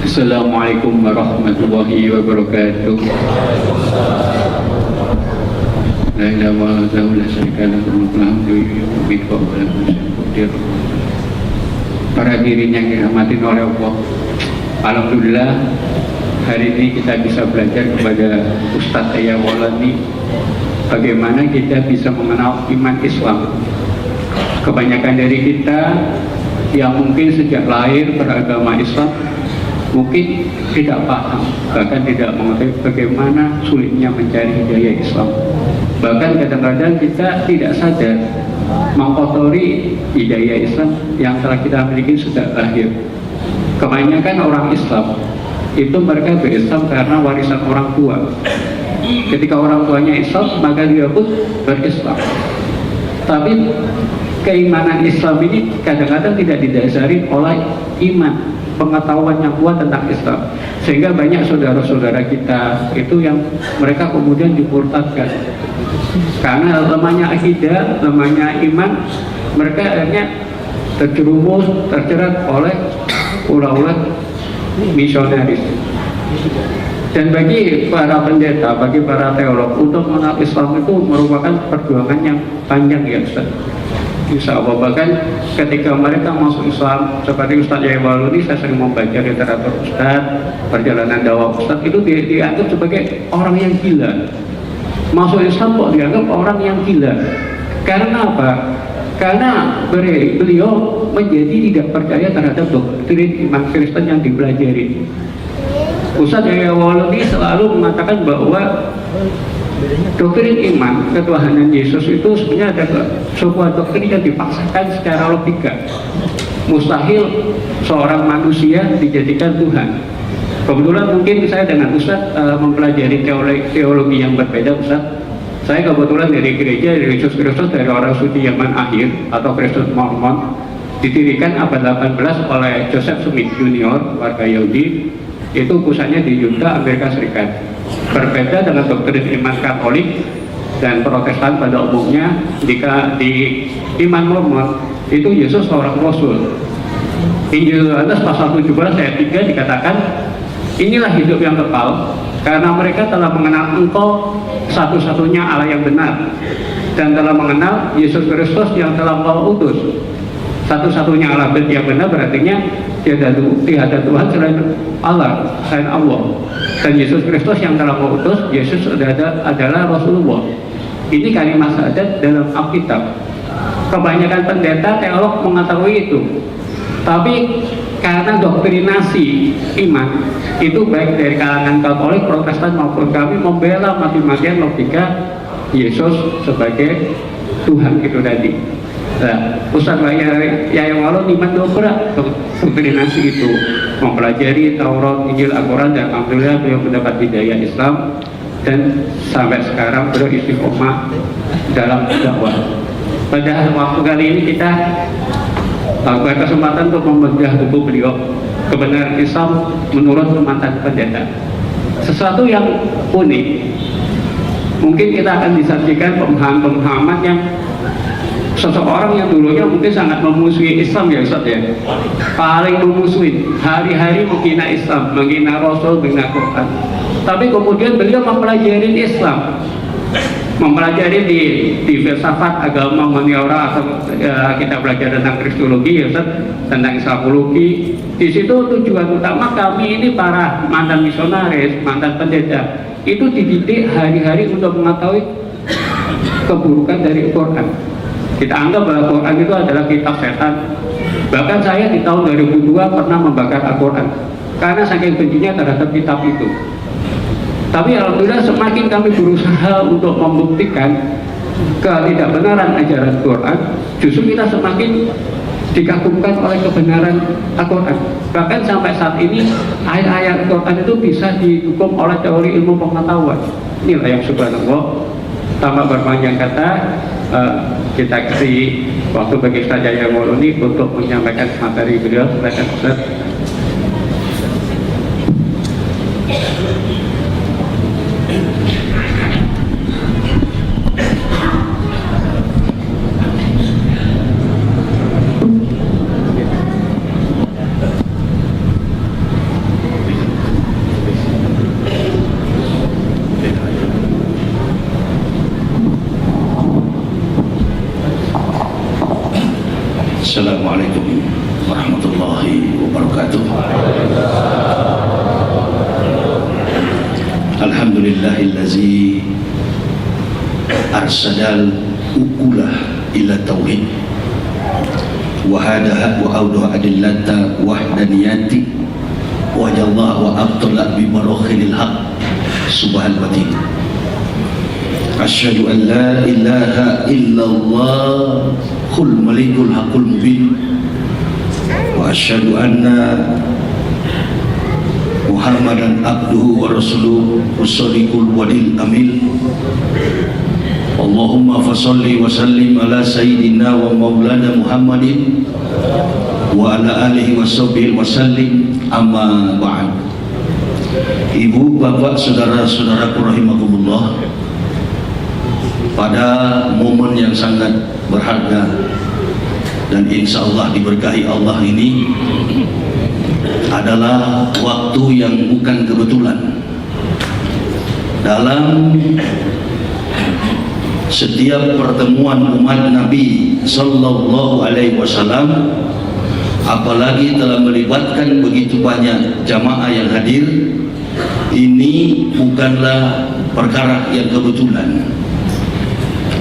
Assalamualaikum warahmatullahi wabarakatuh. La ilaha illallah. Para hadirin yang dirahmati oleh Allah, alhamdulillah hari ini kita bisa belajar kepada Ustadz Yahya Maulani bagaimana kita bisa mengenal iman Islam. Kebanyakan dari kita yang mungkin sejak lahir beragama Islam mungkin tidak paham, bahkan tidak mengerti bagaimana sulitnya mencari hidayah Islam. Bahkan kadang-kadang kita tidak sadar mengkotori hidayah Islam yang telah kita miliki sejak lahir. Kebanyakan orang Islam itu mereka berislam karena warisan orang tua. Ketika orang tuanya Islam, maka dia pun berislam. Tapi keimanan Islam ini kadang-kadang tidak didasari oleh iman, pengetahuan yang kuat tentang Islam, sehingga banyak saudara-saudara kita itu yang mereka kemudian dimurtadkan karena lemahnya akidah, lemahnya iman. Mereka akhirnya terjerumus, terjerat oleh ulah-ulah misionaris. Dan bagi para pendeta, bagi para teolog, untuk mengenal Islam itu merupakan perjuangan yang panjang ya Ustaz. Insya Allah, bahkan ketika mereka masuk Islam seperti Ustadz Yahya Maulani, saya sering membaca literatur Ustadz, perjalanan dakwah Ustadz itu dianggap sebagai orang yang gila. Masuk Islam kok dianggap orang yang gila. Karena apa? Karena beliau menjadi tidak percaya terhadap doktrin iman Kristen yang dipelajari. Ustadz Yahya Maulani selalu mengatakan bahwa doktrin iman ketuhanan Yesus itu sebenarnya ada sebuah doktrin yang dipaksakan secara logika. Mustahil seorang manusia dijadikan Tuhan. Kebetulan mungkin saya dengan Ustaz mempelajari teologi yang berbeda Ustaz. Saya kebetulan dari gereja Yesus Kristus dari orang suci zaman akhir atau Kristen Mormon, didirikan abad 18 oleh Joseph Smith Jr. warga Yahudi. Itu pusatnya di Utah, Amerika Serikat. Berbeda dengan doktrin iman Katolik dan Protestan pada umumnya. Jika di iman Mormon itu Yesus seorang Rasul. Injil Yohanes pasal 17 ayat 3 dikatakan, inilah hidup yang kekal karena mereka telah mengenal Engkau satu-satunya Allah yang benar dan telah mengenal Yesus Kristus yang telah Engkau utus. Satu-satunya Allah yang benar berartinya tiada Tuhan selain Allah, selain Allah. Dan Yesus Kristus yang telah mengutus, Yesus adalah Rasulullah. Ini kalimat syahadat dalam Alkitab. Kebanyakan pendeta teolog mengetahui itu. Tapi karena doktrinasi iman itu baik dari kalangan Katolik, Protestan maupun kami membela mati-matian logika Yesus sebagai Tuhan itu tadi. Nah, Ustadz Yahya Maulani mendobrak doktrinasi itu, mempelajari Taurat, Injil, Al-Quran, dan alhamdulillah beliau mendapat hidayah Islam dan sampai sekarang beliau istiqomah dalam dakwah. Pada waktu kali ini kita berkesempatan untuk membedah buku beliau Kebenaran Islam menurut mantan pendeta. Sesuatu yang unik. Mungkin kita akan disajikan pemahaman yang seseorang yang dulunya mungkin sangat memusuhi Islam ya Ustaz ya, paling memusuhi, hari-hari menghina Islam, menghina Rasul, menghina Quran. Tapi kemudian beliau mempelajari Islam, mempelajari di filsafat agama maniora atau kita belajar tentang kristologi ya Ustaz, tentang Islamologi. Di situ tujuan utama kami ini para mantan misionaris, mantan pendeta itu dididik hari-hari untuk mengetahui keburukan dari Quran. Kita anggap bahwa Quran itu adalah kitab setan. Bahkan saya di tahun 2002 pernah membakar Al-Quran karena saking bencinya terhadap kitab itu. Tapi alhamdulillah semakin kami berusaha untuk membuktikan ketidakbenaran ajaran Quran, justru kita semakin dikagumkan oleh kebenaran Al-Quran. Bahkan sampai saat ini ayat-ayat Quran itu bisa didukung oleh teori ilmu pengetahuan. Inilah yang subhanallah. Tanpa berpanjang kata, kita kasih waktu bagi Ustaz Yahya Maulani untuk menyampaikan materi beliau. Silakan Ustaz. wabarakatuh. Alhamdulillahillazi arsadal ukulah ila tauhid wa hadaha wa awdaha adillata wahdaniyati wa jallah wa abtala bi marakhilil haq subhanal batin. Asyhadu an la ilaha illallah khul malikul haqqul mubin wa asyhadu anna Muhammadan abduhu wa rasuluhu ushadiqul wadil amin. Allahumma fasalli wa sallim ala sayyidina wa maulana Muhammadin wa ala alihi wa sahbihi wa sallim, amma ba'd. Ibu, bapak, saudara-saudaraku rahimakumullah, pada momen yang sangat berharga dan insya Allah diberkahi Allah ini adalah waktu yang bukan kebetulan dalam setiap pertemuan umat Nabi Sallallahu Alaihi Wasallam, apalagi telah melibatkan begitu banyak jamaah yang hadir. Ini bukanlah perkara yang kebetulan.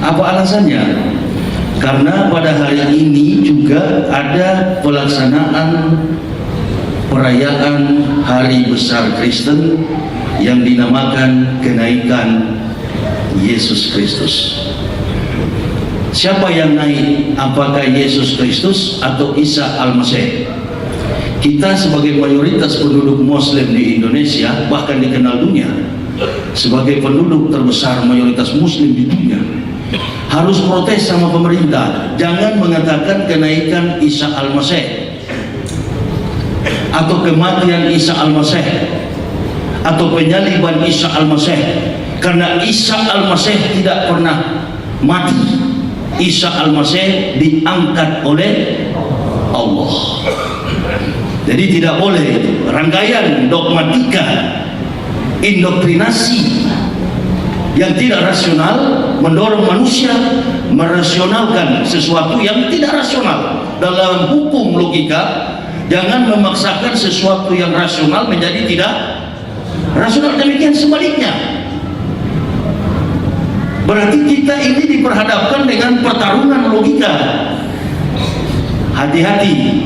Apa alasannya? Karena pada hari ini juga ada pelaksanaan perayaan hari besar Kristen yang dinamakan kenaikan Yesus Kristus. Siapa yang naik? Apakah Yesus Kristus atau Isa Al-Masih? Kita sebagai mayoritas penduduk Muslim di Indonesia, bahkan dikenal dunia sebagai penduduk terbesar mayoritas Muslim di dunia, harus protes sama pemerintah. Jangan mengatakan kenaikan Isa Al-Masih atau kematian Isa Al-Masih atau penyaliban Isa Al-Masih, karena Isa Al-Masih tidak pernah mati. Isa Al-Masih diangkat oleh Allah. Jadi tidak boleh rangkaian dogmatika, indoktrinasi yang tidak rasional mendorong manusia merasionalkan sesuatu yang tidak rasional. Dalam hukum logika, jangan memaksakan sesuatu yang rasional menjadi tidak rasional. Demikian sebaliknya. Berarti kita ini diperhadapkan dengan pertarungan logika. Hati-hati.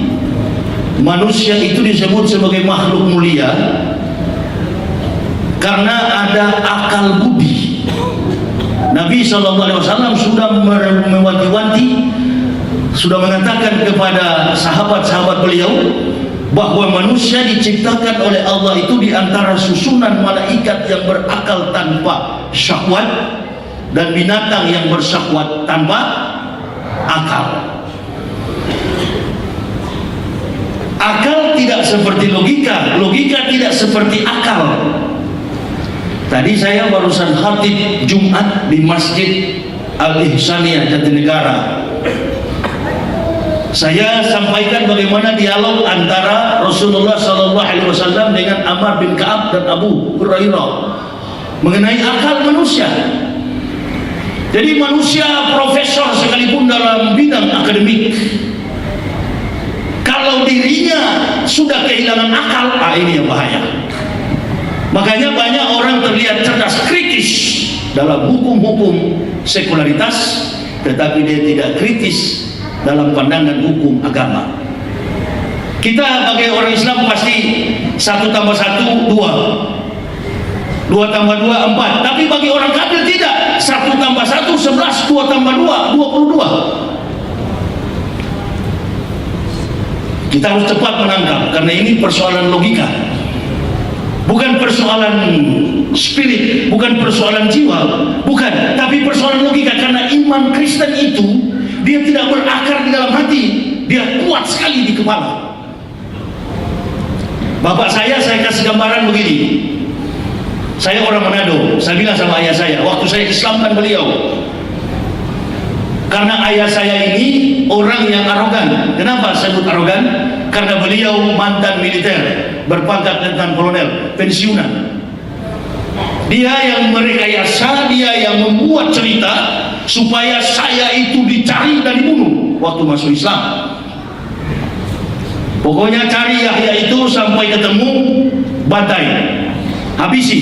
Manusia itu disebut sebagai makhluk mulia karena ada akal budi. Nabi SAW sudah mewanti-wanti, sudah mengatakan kepada sahabat-sahabat beliau bahwa manusia diciptakan oleh Allah itu di antara susunan malaikat yang berakal tanpa syahwat dan binatang yang bersyahwat tanpa akal. Akal tidak seperti logika, logika tidak seperti akal. Tadi saya barusan khatib Jumat di Masjid Al-Ihsaniyah Jatinegara. Saya sampaikan bagaimana dialog antara Rasulullah SAW dengan Ammar bin Ka'ab dan Abu Hurairah mengenai akal manusia. Jadi manusia profesor sekalipun dalam bidang akademik, kalau dirinya sudah kehilangan akal, ini yang bahaya. Makanya banyak orang terlihat cerdas kritis dalam hukum-hukum sekularitas, tetapi dia tidak kritis dalam pandangan hukum agama. Kita sebagai orang Islam pasti 1 tambah 1 2, 2 tambah 2 4. Tapi bagi orang kafir tidak. 1 tambah 1 11, 2 tambah 2 22. Kita harus cepat menangkap, karena ini persoalan logika, bukan persoalan spirit, bukan persoalan jiwa, bukan, tapi persoalan logika. Karena iman Kristen itu dia tidak berakar di dalam hati, dia kuat sekali di kepala. Bapak saya kasih gambaran begini. Saya orang Manado, saya bilang sama ayah saya waktu saya Islamkan beliau, karena ayah saya ini orang yang arogan. Kenapa saya sebut arogan? Karena beliau mantan militer, berpangkat letnan kolonel, pensiunan. Dia yang merekayasa, dia yang membuat cerita supaya saya itu dicari dan dibunuh waktu masuk Islam. Pokoknya cari Yahya itu habisi,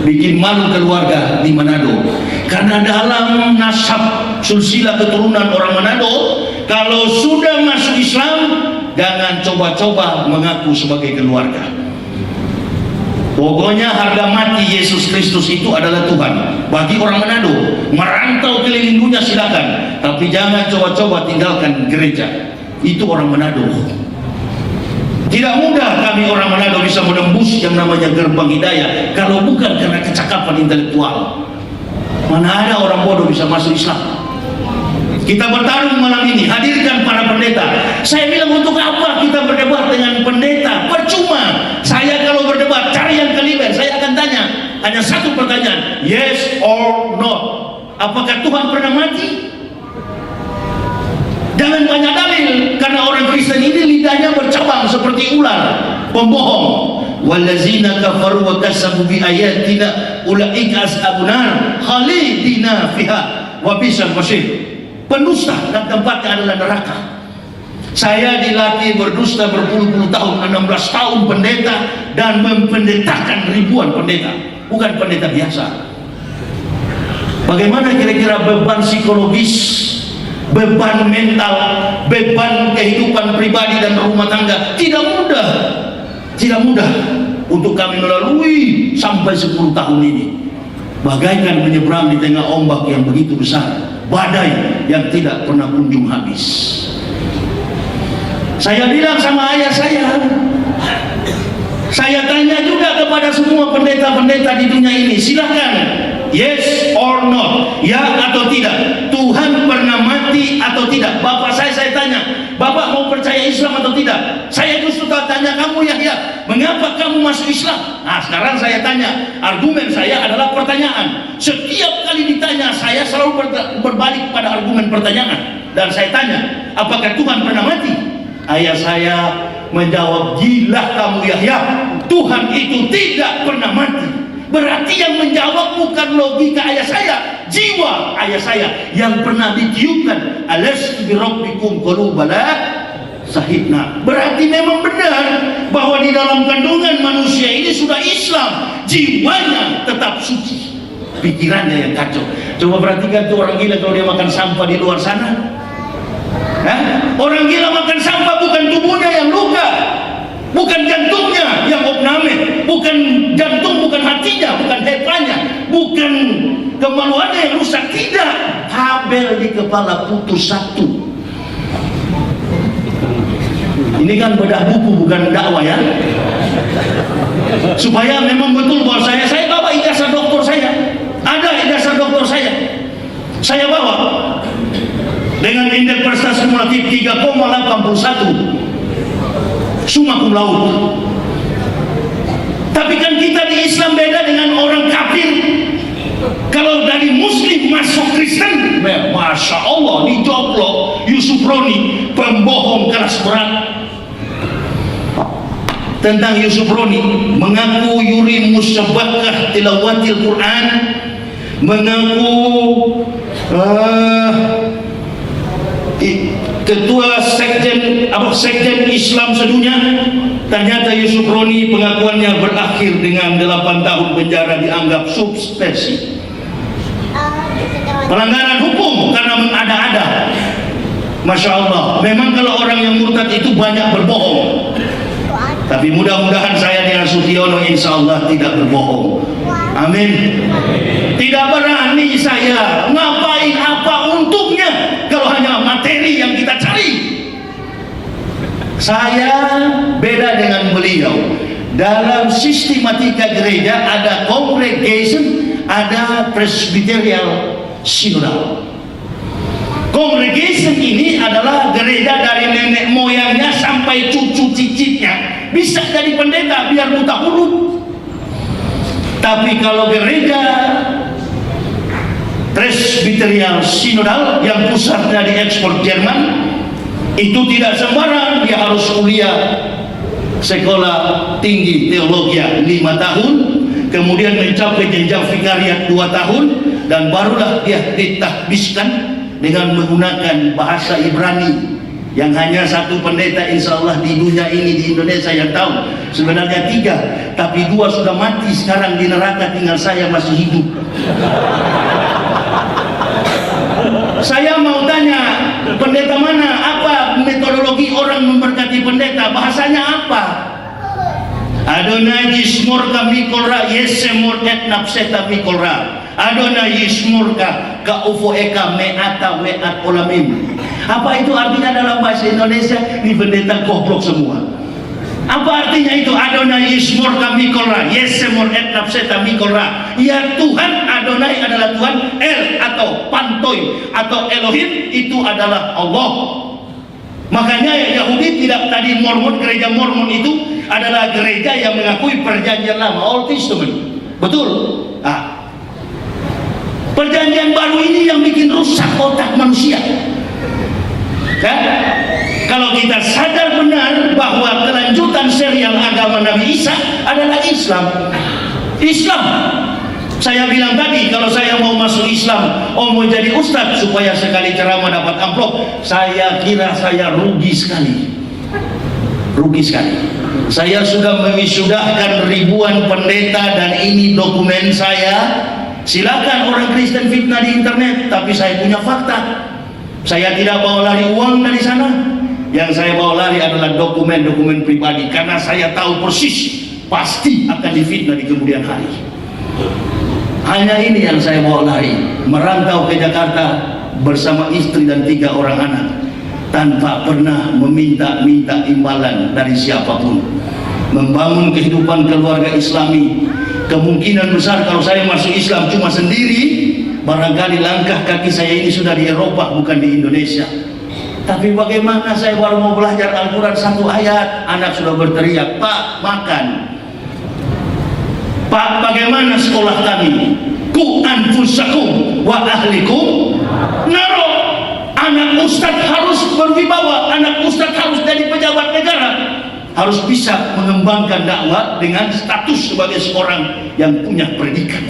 bikin malu keluarga di Manado. Karena dalam nasab silsilah keturunan orang Manado, kalau sudah masuk Islam, jangan coba-coba mengaku sebagai keluarga. Pokoknya harga mati Yesus Kristus itu adalah Tuhan. Bagi orang Manado, merantau keliling dunia silakan, tapi jangan coba-coba tinggalkan gereja. Itu orang Manado. Tidak mudah kami orang Manado bisa menembus yang namanya gerbang hidayah kalau bukan karena kecakapan intelektual. Mana ada orang bodoh bisa masuk Islam. Kita bertarung malam ini, hadirkan para pendeta. Saya bilang, untuk apa kita berdebat dengan pendeta? Percuma. Saya kalau berdebat, cari yang kaliber. Saya akan tanya, hanya satu pertanyaan, yes or no. Apakah Tuhan pernah mati? Jangan banyak dalil, karena orang Kristen ini lidahnya bercabang seperti ular, pembohong. Wallazina kafaru wa kasabu bi ayatina ulaika ashabun nar khalidina fiha wa bisal masir. Pendusta dan tempatnya adalah neraka. Saya dilatih berdusta berpuluh-puluh tahun, 16 tahun pendeta, dan mempendetakan ribuan pendeta, bukan pendeta biasa. Bagaimana kira-kira beban psikologis, beban mental, beban kehidupan pribadi dan rumah tangga? Tidak mudah, tidak mudah untuk kami melalui sampai 10 tahun ini. Bagaikan menyeberang di tengah ombak yang begitu besar, badai yang tidak pernah kunjung habis. Saya bilang sama ayah saya tanya juga kepada semua pendeta-pendeta di dunia ini, silakan, yes or no, ya atau tidak, Tuhan pernah mati atau tidak. Bapak saya tanya, Bapak mau percaya Islam atau tidak? Saya justru tanya kamu, Yahya, mengapa kamu masuk Islam? Nah, sekarang saya tanya, argumen saya adalah pertanyaan. Setiap kali ditanya, saya selalu berbalik pada argumen pertanyaan. Dan saya tanya, apakah Tuhan pernah mati? Ayah saya menjawab, gila kamu Yahya, Tuhan itu tidak pernah mati. Berarti yang menjawab bukan logika ayah saya, jiwa ayah saya yang pernah ditiupkan, alastu bi rabbikum qalu bala sahidna. Berarti memang benar bahwa di dalam kandungan manusia ini sudah Islam, jiwanya tetap suci, pikirannya yang kacau. Coba perhatikan tuh orang gila kalau dia makan sampah di luar sana. Orang gila makan sampah, bukan tubuhnya yang luka, bukan jantungnya yang opname, bukan jantung, bukan hatinya, bukan hepanya, bukan kemaluannya yang rusak, tidak. Kabel di kepala putus satu. Ini kan bedah buku, bukan dakwah ya. Supaya memang betul bahwa saya bawa ijazah doktor saya, ada ijazah doktor saya bawa dengan indeks prestasi kumulatif 3,81, summa cum laude. Tapi kan kita di Islam beda dengan orang kafir. Kalau dari Muslim masuk Kristen, Masya Allah, dijoblok Yusuf Roni, pembohong kelas berat. Tentang Yusuf Roni, mengaku yuri musabakah tilawatil Quran, mengaku ketua sekjen Islam sedunia. Ternyata Yusuf Roni pengakuannya berakhir dengan 8 tahun penjara, dianggap subspesi, pelanggaran hukum karena mengada-ada. Masya Allah, memang kalau orang yang murtad itu banyak berbohong, tapi mudah-mudahan saya dengan Sutiono insya Allah tidak berbohong. Amin. Tidak berani saya. Ngapain, apa untungnya kalau hanya materi yang kita cari? Saya beda dengan beliau. Dalam sistematika gereja ada congregation, ada presbyterial synodal. Congregation ini adalah gereja dari nenek moyangnya sampai cucu cicitnya bisa jadi pendeta biar buta huruf. Tapi kalau gereja presbyterial synodal yang pusatnya di ekspor Jerman, itu tidak sembarang, dia harus kuliah sekolah tinggi teologi 5 tahun, kemudian mencapai jenjang vikariat 2 tahun, dan barulah dia ditahbiskan dengan menggunakan bahasa Ibrani Yang hanya satu pendeta insya Allah di dunia ini, di Indonesia yang tahu. Sebenarnya 3, tapi 2 sudah mati sekarang di neraka, tinggal saya masih hidup. Saya mau tanya, pendeta mana? Apa metodologi orang memberkati pendeta? Bahasanya apa? Adonai yismurka mikolra yesemur et nafseta mikolra. Adonai yismurka ka ufo eka me'ata we'at olamim. Apa itu artinya dalam bahasa Indonesia? Ini pendeta goblok semua. Apa artinya itu? Adonai yismurka mikolra yesemur et nafseta mikolra. Ya Tuhan, Adonai adalah Tuhan, El atau Pantoy atau Elohim itu adalah Allah. Makanya Yahudi tidak, tadi Mormon, gereja Mormon itu adalah gereja yang mengakui perjanjian lama, Old Testament. Betul? Perjanjian baru ini yang bikin rusak otak manusia. Kan? Kalau kita sadar benar bahwa kelanjutan serial agama Nabi Isa adalah Islam. Saya bilang tadi, kalau saya mau masuk Islam, mau jadi ustadz supaya sekali ceramah dapat amplop, saya kira saya rugi sekali. Saya sudah mewisudahkan ribuan pendeta dan ini dokumen saya. Silakan orang Kristen fitnah di internet, tapi saya punya fakta. Saya tidak bawa lari uang dari sana. Yang saya bawa lari adalah dokumen-dokumen pribadi, karena saya tahu persis pasti akan difitnah di kemudian hari. Hanya ini yang saya bawa lari, merantau ke Jakarta bersama istri dan 3 orang anak, tanpa pernah meminta imbalan dari siapapun, membangun kehidupan keluarga Islami. Kemungkinan besar kalau saya masuk Islam cuma sendiri, barangkali langkah kaki saya ini sudah di Eropa, bukan di Indonesia. Tapi bagaimana saya baru mau belajar Al-Quran 1 ayat, anak sudah berteriak, Pak, makan. Pak, bagaimana sekolah kami? Ku anfusakum wa ahlikum naro. Anak ustadz harus berwibawa, anak ustadz harus jadi pejabat negara, harus bisa mengembangkan dakwah dengan status sebagai seorang yang punya predikat.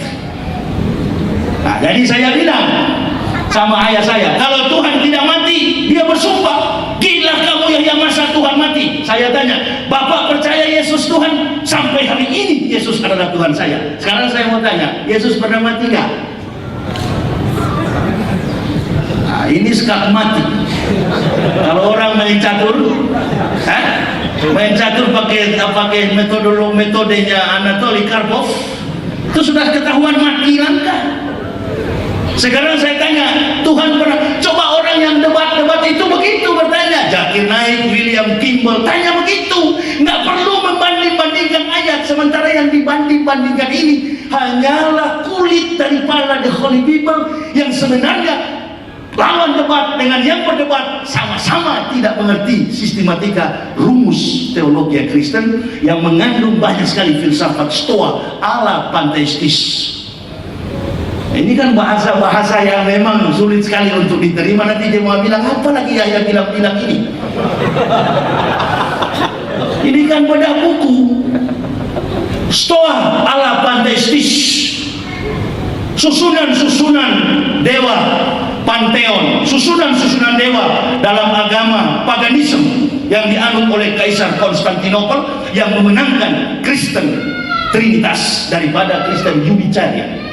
Nah, jadi saya bilang sama ayah saya, kalau Tuhan tidak mati, dia bersumpah, gila kamu yang masa Tuhan mati. Saya tanya, Bapak percaya Yesus Tuhan? Sampai hari ini Yesus adalah Tuhan saya. Sekarang saya mau tanya, Yesus pernah mati nggak? Nah, ini sekat mati. Kalau orang main catur, main catur pakai metodenya Anatoly Karpov, itu sudah ketahuan mati langka. Sekarang saya tanya, Tuhan pernah? Coba orang yang debat itu begitu bertanya. Zakir Naik, William Kimball tanya begitu, nggak perlu membanding-bandingkan ayat. Sementara yang dibanding-bandingkan ini hanyalah kulit daripada the Holy Bible, yang sebenarnya lawan debat dengan yang berdebat sama-sama tidak mengerti sistematika rumus teologi Kristen yang mengandung banyak sekali filsafat Stoa ala panteistis. Ini kan bahasa-bahasa yang memang sulit sekali untuk diterima. Nanti dia mau bilang apa lagi ya bilang-bilang ini. Ini kan beda buku. Stoa ala panteistis, susunan-susunan dewa, panteon, susunan-susunan dewa dalam agama paganisme yang dianut oleh Kaisar Konstantinopel yang memenangkan Kristen Trinitas daripada Kristen Unitarian.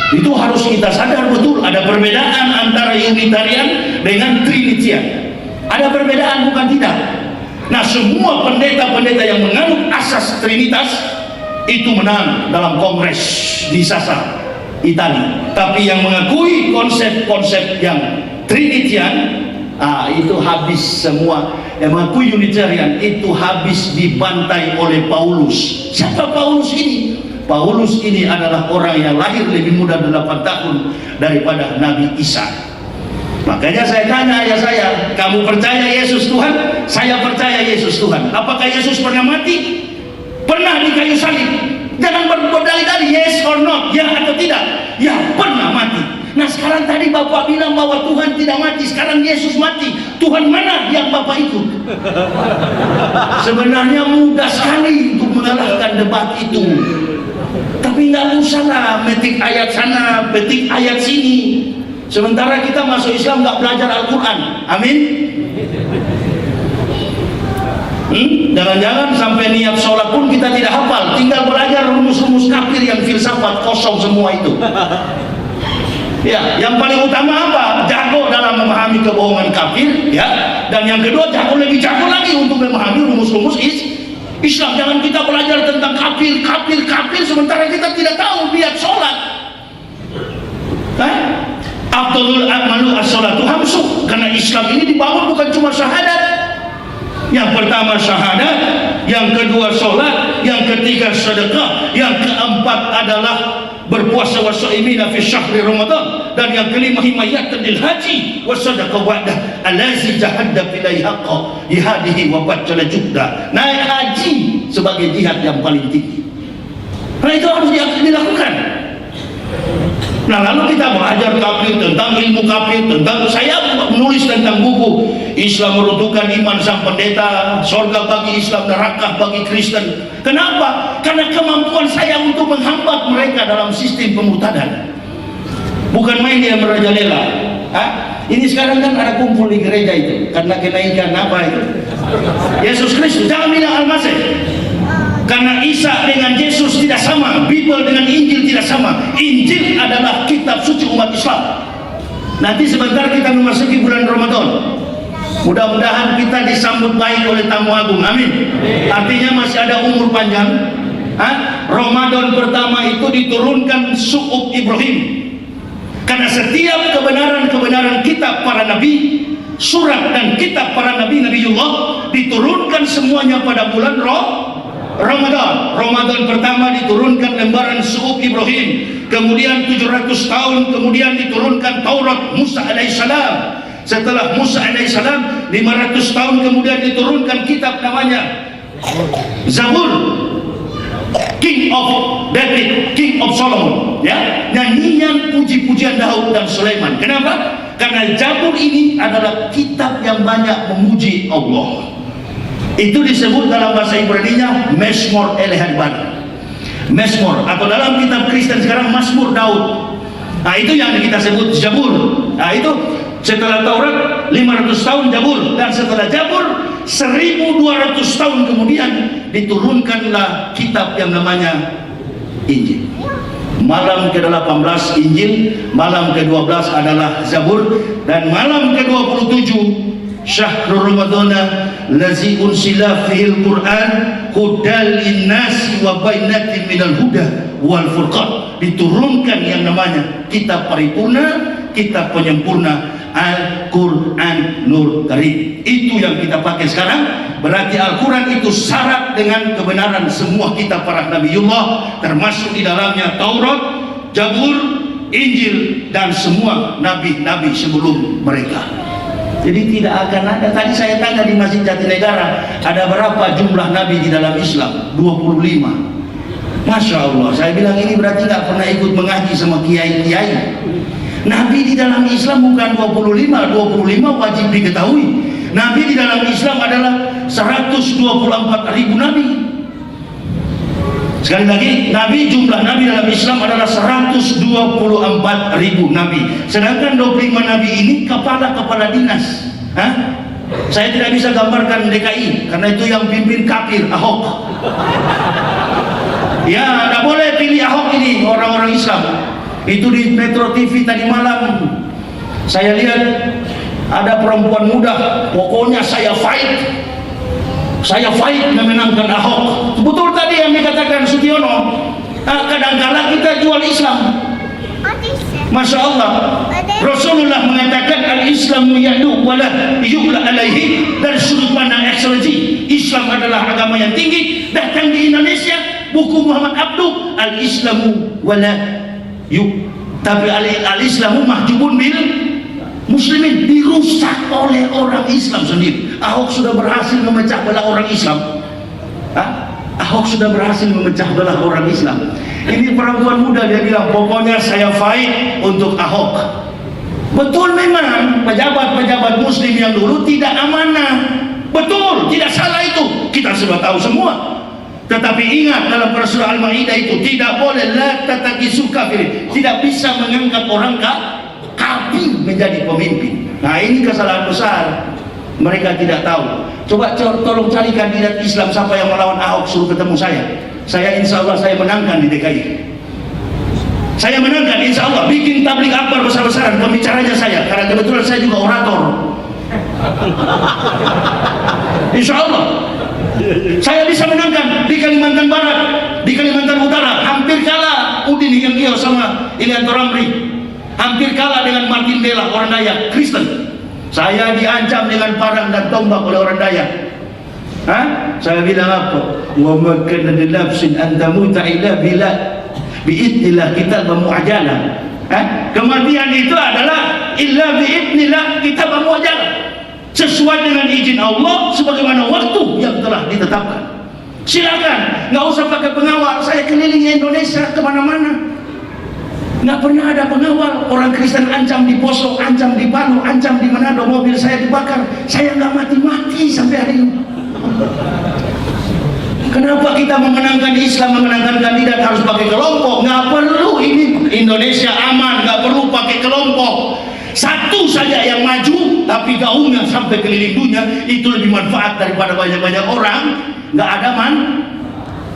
Itu harus kita sadar betul, ada perbedaan antara Unitarian dengan Trinitian. Ada perbedaan, bukan tidak. Nah, semua pendeta-pendeta yang menganut asas Trinitas itu menang dalam kongres di Sasa, Italia. Tapi yang mengakui konsep-konsep yang Trinitian, itu habis semua. Yang mengakui Unitarian itu habis dibantai oleh Paulus. Siapa Paulus ini? Paulus ini adalah orang yang lahir lebih muda 8 tahun daripada Nabi Isa. Makanya saya tanya ayah saya, kamu percaya Yesus Tuhan? Saya percaya Yesus Tuhan. Apakah Yesus pernah mati? Pernah di kayu salib. Jangan berdalih-dalih yes or not, ya atau tidak. Ya, pernah mati. Nah, sekarang tadi Bapak bilang bahwa Tuhan tidak mati, sekarang Yesus mati. Tuhan mana yang Bapak ikut? Sebenarnya mudah sekali untuk mengalahkan debat itu. Tapi nggak usah lah metik ayat sana, petik ayat sini. Sementara kita masuk Islam nggak belajar Al-Quran. Amin. Jangan-jangan sampai niat sholat pun kita tidak hafal, tinggal belajar rumus-rumus kafir yang filsafat kosong semua itu. Ya, yang paling utama apa? Jago dalam memahami kebohongan kafir, ya. Dan yang kedua, lebih jago lagi untuk memahami rumus-rumus Islam. Jangan kita belajar tentang kafir sementara kita tidak tahu niat sholat. Afdhalul a'malu as-sholatu khamsu, karena Islam ini dibangun bukan cuma syahadat. Yang pertama syahadat, yang kedua sholat, yang ketiga sedekah, yang keempat adalah berpuasa wasaimina fi syahri Ramadan, dan yang kelima himayatan lil haji wasadaqah wa'dah allazi jahadda filai haqqa jihadihi wa bajjala juhda. Naik haji sebagai jihad yang paling tinggi. Karena itu harus dilakukan. Nah, lalu kita belajar kafir, tentang ilmu kafir, tentang saya menulis tentang buku Islam meruntuhkan iman sang pendeta, surga bagi Islam, neraka bagi Kristen. Kenapa? Karena kemampuan saya untuk menghambat mereka dalam sistem pemurtadan. Bukan main dia merajalela. Ini sekarang kan ada kumpul di gereja itu karena kenaikan apa itu? Yesus Kristus. Jangan bilang Al-Masih. Karena Isa dengan Yesus tidak sama, Bible dengan Injil tidak sama. Injil adalah kitab suci umat Islam. Nanti sebentar kita memasuki bulan Ramadan. Mudah-mudahan kita disambut baik oleh tamu agung. Amin. Artinya masih ada umur panjang. Ramadan pertama itu diturunkan suhuf Ibrahim. Karena setiap kebenaran kitab para nabi, surat dan kitab para nabi Nabiullah diturunkan semuanya pada bulan Ramadan. Ramadan pertama diturunkan lembaran suhuf Ibrahim. Kemudian 700 tahun kemudian diturunkan Taurat Musa alaihissalam. Setelah Musa alaihissalam 500 tahun kemudian diturunkan kitab namanya Zabur, King of David, King of Solomon, ya, nyanyian puji-pujian Daud dan Sulaiman. Kenapa? Karena Zabur ini adalah kitab yang banyak memuji Allah. Itu disebut dalam bahasa Ibrani-nya Mezmor Elihadban, Mezmor, atau dalam kitab Kristen sekarang Mazmur Daud. Nah, itu yang kita sebut Zabur. Nah, itu setelah Taurat 500 tahun Zabur, dan setelah Zabur 1200 tahun kemudian diturunkanlah kitab yang namanya Injil. Malam ke-18 Injil, malam ke-12 adalah Zabur, dan malam ke-27 Syahrul Ramadana lazi unsila fihil Quran hudal linnasi wa bainatin minal huda wal furqan. Diturunkan yang namanya kitab paripurna, kitab penyempurna, Al-Quran Nur Karim. Itu yang kita pakai sekarang. Berarti Al-Quran itu syarat dengan kebenaran semua kitab para Nabiullah, termasuk di dalamnya Taurat, Zabur, Injil, dan semua nabi-nabi sebelum mereka. Jadi tidak akan ada. Tadi saya tanya di Masjid Jatinegara, ada berapa jumlah nabi di dalam Islam? 25. Masya Allah. Saya bilang ini berarti nggak pernah ikut mengaji sama kiai-kiai. Nabi di dalam Islam bukan 25. 25 wajib diketahui. Nabi di dalam Islam adalah 124.000 nabi. Sekali lagi, jumlah nabi dalam Islam adalah 124.000 nabi. Sedangkan 25 nabi ini kepala dinas. Saya tidak bisa gambarkan DKI karena itu yang pimpin kafir, Ahok. Ya, tidak boleh pilih Ahok ini orang-orang Islam. Itu di Metro TV tadi malam saya lihat ada perempuan muda, pokoknya saya fight memenangkan Ahok. Betul tadi yang dikatakan Sudiono. Kadang-kadang kita jual Islam. Masya Allah. Rasulullah mengatakan al-Islamu ya'lu wala yu'la alaihi. Dari sudut pandang ekselensi, Islam adalah agama yang tinggi. Datang di Indonesia, buku Muhammad Abduh, al-Islamu wala yu. Tapi al-Islamu mahjubun bil muslimin, dirusak oleh orang Islam sendiri. Ahok sudah berhasil memecah belah orang Islam. Ahok sudah berhasil memecah belah orang Islam. Ini perempuan muda, dia bilang pokoknya saya fight untuk Ahok. Betul, memang pejabat-pejabat muslim yang dulu tidak amanah. Betul, tidak salah itu. Kita sudah tahu semua. Tetapi ingat dalam surah Al-Maidah itu tidak boleh la tatakisu kafir. Tidak bisa mengangkat orang kafir menjadi pemimpin. Nah, ini kesalahan besar. Mereka tidak tahu. Coba tolong cari kandidat Islam siapa yang melawan Ahok, suruh ketemu saya. Saya insya Allah saya menangkan di DKI. Saya menangkan insya Allah. Bikin tablik akbar besar-besaran, pembicaranya saya, karena kebetulan saya juga orator. Insya Allah saya bisa menangkan di Kalimantan Barat, di Kalimantan Utara. Hampir kalah Udin Hiyangkio sama Ilianto Ramli, hampir kalah dengan Martin Bella, orang Dayak Kristen. Saya diancam dengan parang dan tombak oleh orang Dayak. Saya bilang apa? Wa ma kana li nafsin an tamuta illa biidznillah kitab mu'ajjalah. Kematian itu adalah illa biidznillah kitab mu'ajjalah, sesuai dengan izin Allah sebagaimana waktu yang telah ditetapkan. Silakan, nggak usah pakai pengawal. Saya keliling Indonesia kemana-mana, nggak pernah ada pengawal. Orang Kristen ancam di Poso, ancam di Palu, ancam di Manado, mobil saya dibakar. Saya nggak mati-mati sampai hari ini. Kenapa kita memenangkan Islam, memenangkan kandidat harus pakai kelompok? Nggak perlu. Ini Indonesia aman, nggak perlu pakai kelompok. Satu saja yang maju tapi gaungnya sampai keliling dunia, itu lebih manfaat daripada banyak-banyak orang nggak ada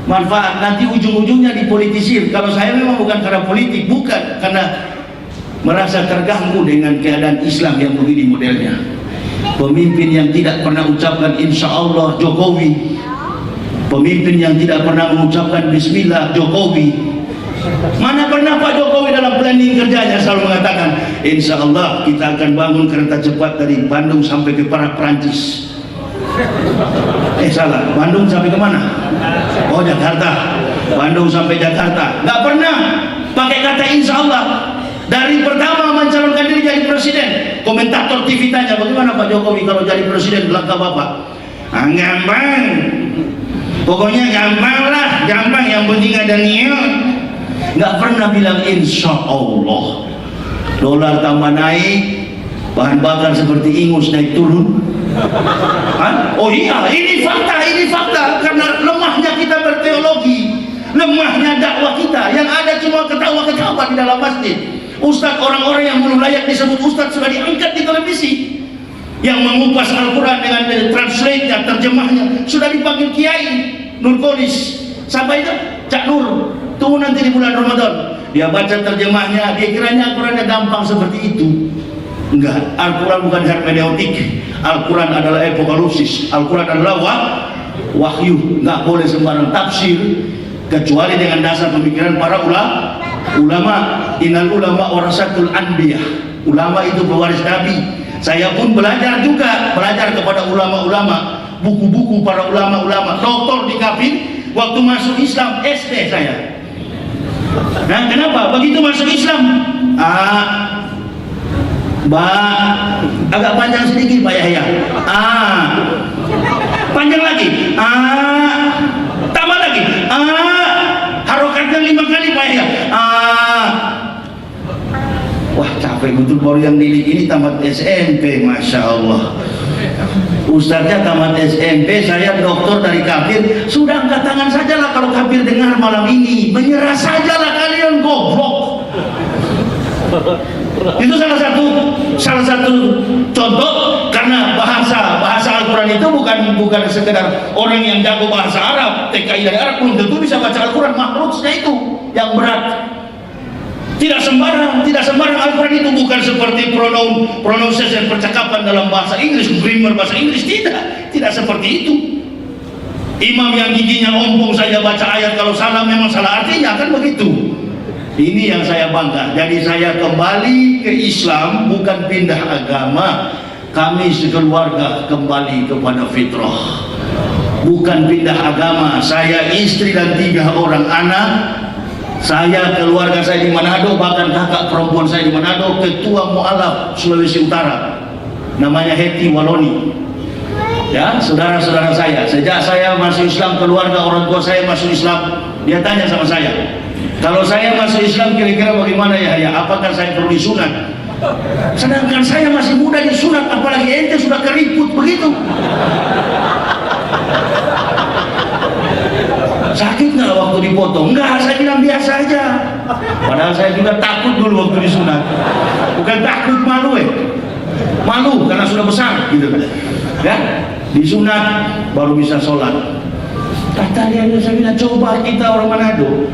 manfaat. Nanti ujung-ujungnya dipolitisir. Kalau saya memang bukan karena politik, bukan, karena merasa terganggu dengan keadaan Islam yang begini modelnya. Pemimpin yang tidak pernah ucapkan insya Allah, Jokowi. Pemimpin yang tidak pernah mengucapkan bismillah, Jokowi. Mana pernah Pak Jokowi dalam planning kerjanya selalu mengatakan insya Allah kita akan bangun kereta cepat dari Bandung sampai ke Perancis. Salah, Bandung sampai ke mana? Oh, Jakarta. Bandung sampai Jakarta. Nggak pernah pakai kata insya Allah. Dari pertama mencalonkan diri jadi presiden, komentator TV tanya, bagaimana Pak Jokowi kalau jadi presiden, langkah Bapak? Gampang, pokoknya gampang lah, gampang, yang penting ada niat. Nggak pernah bilang insya Allah. Dolar tambah naik, bahan bakar seperti ingus naik turun. Oh iya, ini fakta, karena lemahnya kita berteologi, lemahnya dakwah kita. Yang ada cuma ketawa-ketawa di dalam masjid. Ustadz, orang-orang yang belum layak disebut ustadz sudah diangkat di televisi. Yang mengupas Al-Quran dengan translate-nya, terjemahnya, sudah dipanggil Kiai Nurkolis. Sampai itu Cak Nur, tunggu nanti di bulan Ramadan. Dia baca terjemahnya, dia kiranya Al-Qurannya gampang seperti itu. Enggak, Al-Quran bukan hermeneutik. Al-Quran adalah apokalipsis. Al-Quran adalah wahyu. Enggak boleh sembarang tafsir kecuali dengan dasar pemikiran para ulama. Innal ulama warasatul anbiya. Ulama itu pewaris Nabi. Saya pun belajar kepada ulama-ulama, buku-buku para ulama-ulama. Doktor di kafir waktu masuk Islam SD saya. Nah, kenapa? Begitu masuk Islam, agak panjang sedikit Pak Yahya. Panjang lagi. Tambah lagi. Harokatnya 5 kali Pak Yahya. Wah, capek betul, baru yang didik ini tamat SMP, Masya Allah. Ustaznya tamat SMP, saya doktor dari kafir. Sudah angkat tangan sajalah kalau kafir dengar malam ini. Menyerah sajalah kalian, goblok. Itu salah satu contoh, karena bahasa Al-Quran itu bukan sekedar orang yang jago bahasa Arab, TKI dari Arab belum tentu bisa baca Al-Quran. Makhluknya itu yang berat. Tidak sembarang Al-Quran itu bukan seperti pronunciation percakapan dalam bahasa Inggris, grammar bahasa Inggris, tidak seperti itu. Imam yang giginya ompong saja baca ayat kalau salah memang salah artinya, kan begitu. Ini yang saya bangga. Jadi saya kembali ke Islam, bukan pindah agama. Kami sekeluarga kembali kepada fitrah, bukan pindah agama. Saya istri dan 3 orang anak. Saya, keluarga saya di Manado, bahkan kakak perempuan saya di Manado, ketua mualaf Sulawesi Utara, namanya Heti Waloni. Ya, saudara-saudara saya, sejak saya masuk Islam, keluarga orang tua saya masuk Islam, dia tanya sama saya, kalau saya masuk Islam kira-kira bagaimana ya? Apakah saya perlu disunat? Sedangkan saya masih muda disunat, apalagi ente sudah keriput begitu. Sakit nggak waktu dipotong? Enggak, saya bilang biasa aja. Padahal saya juga takut dulu waktu disunat. Bukan takut, malu malu karena sudah besar gitu ya. Disunat baru bisa sholat. Kata dia, saya bilang, coba kita orang Manado,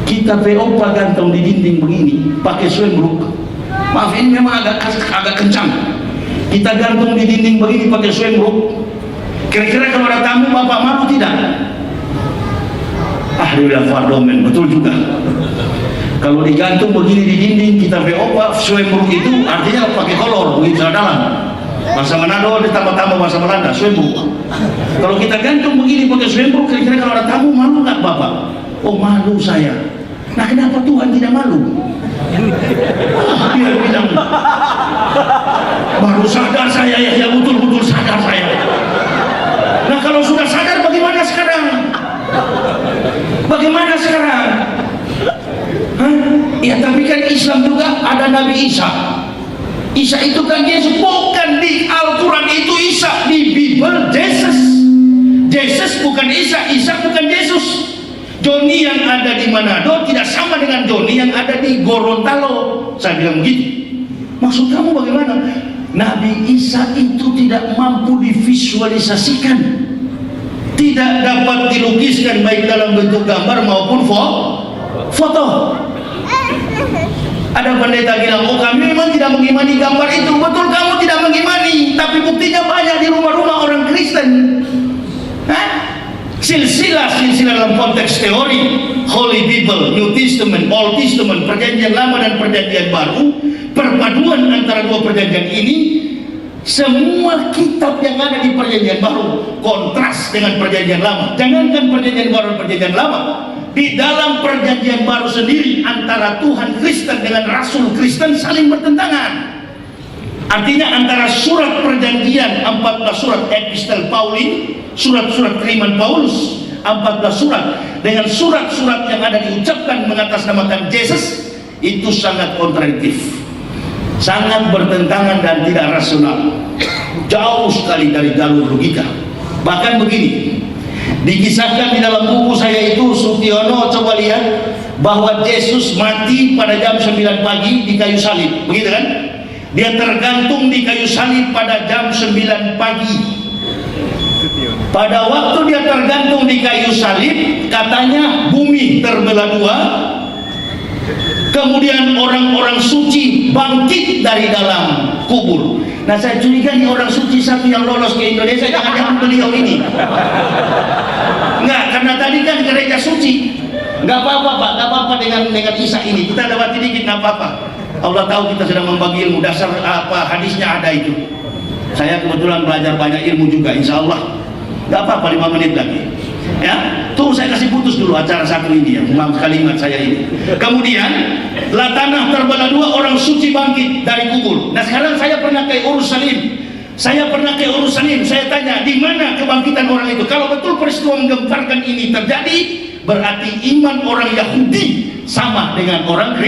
kita VO gantung di dinding begini pakai swembruk. Maaf, ini memang agak kencang. Kita gantung di dinding begini pakai swembruk. Kira-kira kalau ada tamu bapak malu tidak? Ah, dia bilang fardomen, betul juga. Kalau digantung begini di dinding, kita VO swembruk itu artinya pakai kolor, begitu dalam. Bahasa Manado ditambah-tambah bahasa Belanda, swembruk. Kalau kita gantung begini pakai swembruk, kira-kira kalau ada tamu malu nggak bapak? Oh, malu saya. Nah, kenapa Tuhan tidak malu? Dia bilang, baru sadar saya, ya betul-betul sadar saya. Nah, kalau sudah sadar bagaimana sekarang? Bagaimana sekarang? Hah? Ya, tapi kan Islam juga ada Nabi Isa. Isa itu kan Yesus, bukan di Al-Quran itu Isa, di Bible Jesus. Jesus bukan Isa, Isa bukan Yesus. Joni yang ada di Manado tidak sama dengan Joni yang ada di Gorontalo. Saya bilang begitu. Maksud kamu bagaimana? Nabi Isa itu tidak mampu divisualisasikan, tidak dapat dilukiskan baik dalam bentuk gambar maupun foto. Ada pendeta bilang, oh kami memang tidak mengimani gambar itu. Betul, kamu tidak mengimani, tapi buktinya banyak di rumah-rumah orang Kristen. Silsilah dalam konteks teori, Holy Bible, New Testament, Old Testament, perjanjian lama dan perjanjian baru, perpaduan antara dua perjanjian ini, semua kitab yang ada di perjanjian baru kontras dengan perjanjian lama. Jangankan perjanjian baru dan perjanjian lama, di dalam perjanjian baru sendiri antara Tuhan Kristen dengan Rasul Kristen saling bertentangan. Artinya antara surat perjanjian 14 surat epistel Paulin, surat-surat kiriman Paulus 14 surat, dengan surat-surat yang ada diucapkan mengatasnamakan Yesus, itu sangat kontradiktif, sangat bertentangan dan tidak rasional, jauh sekali dari jalur logika. Bahkan begini, dikisahkan di dalam buku saya itu, Sutiono, coba lihat bahwa Yesus mati pada jam 9 pagi di kayu salib, begitu kan? Dia tergantung di kayu salib pada jam 9 pagi. Pada waktu dia tergantung di kayu salib, katanya bumi terbelah dua. Kemudian orang-orang suci bangkit dari dalam kubur. Nah, saya curiga nih orang suci satu yang lolos ke Indonesia, jangan-jangan beliau ini. Enggak, karena tadi kan gereja suci. Enggak apa-apa Pak, enggak apa-apa dengan Isa ini. Kita dapat dikit, enggak apa-apa. Allah tahu kita sedang membagi ilmu dasar, apa hadisnya ada itu. Saya kebetulan belajar banyak ilmu juga, insya Allah. Gak apa-apa, 5 menit lagi. Ya, tuh saya kasih putus dulu acara satu ini ya, kalimat saya ini. Kemudian, lah tanah terbelah dua, orang suci bangkit dari kubur. Nah, sekarang saya pernah ke Yerusalem. Saya tanya, di mana kebangkitan orang itu? Kalau betul peristiwa menggemparkan ini terjadi, berarti iman orang Yahudi sama dengan orang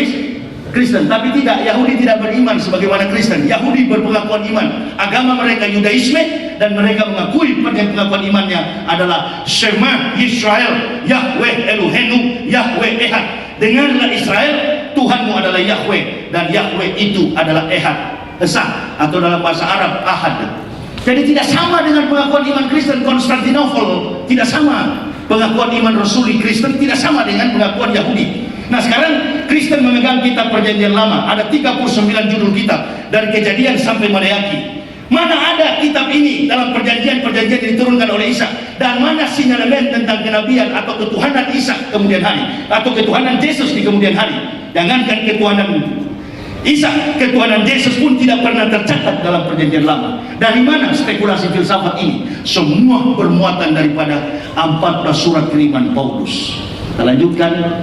Kristen, tapi tidak, Yahudi tidak beriman sebagaimana Kristen. Yahudi berpengakuan iman, agama mereka Yudaisme, dan mereka mengakui pengakuan imannya adalah Shema Yisrael, Yahweh Elohenu, Yahweh Ehad. Dengarlah Israel, Tuhanmu adalah Yahweh, dan Yahweh itu adalah Ehad, Esa, atau dalam bahasa Arab Ahad. Jadi tidak sama dengan pengakuan iman Kristen Konstantinopel, tidak sama. Pengakuan iman Rasuli Kristen tidak sama dengan pengakuan Yahudi. Nah, sekarang Kristen memegang kitab perjanjian lama, ada 39 judul kitab dari Kejadian sampai Maleaki. Mana ada kitab ini dalam perjanjian-perjanjian yang diturunkan oleh Isa, dan mana sinyalemen tentang kenabian atau ketuhanan Isa kemudian hari, atau ketuhanan Yesus di kemudian hari. Jangankan ketuhanan Isa, ketuhanan Yesus pun tidak pernah tercatat dalam perjanjian lama. Dari mana spekulasi filsafat ini? Semua bermuatan daripada 14 surat kiriman Paulus. Kita lanjutkan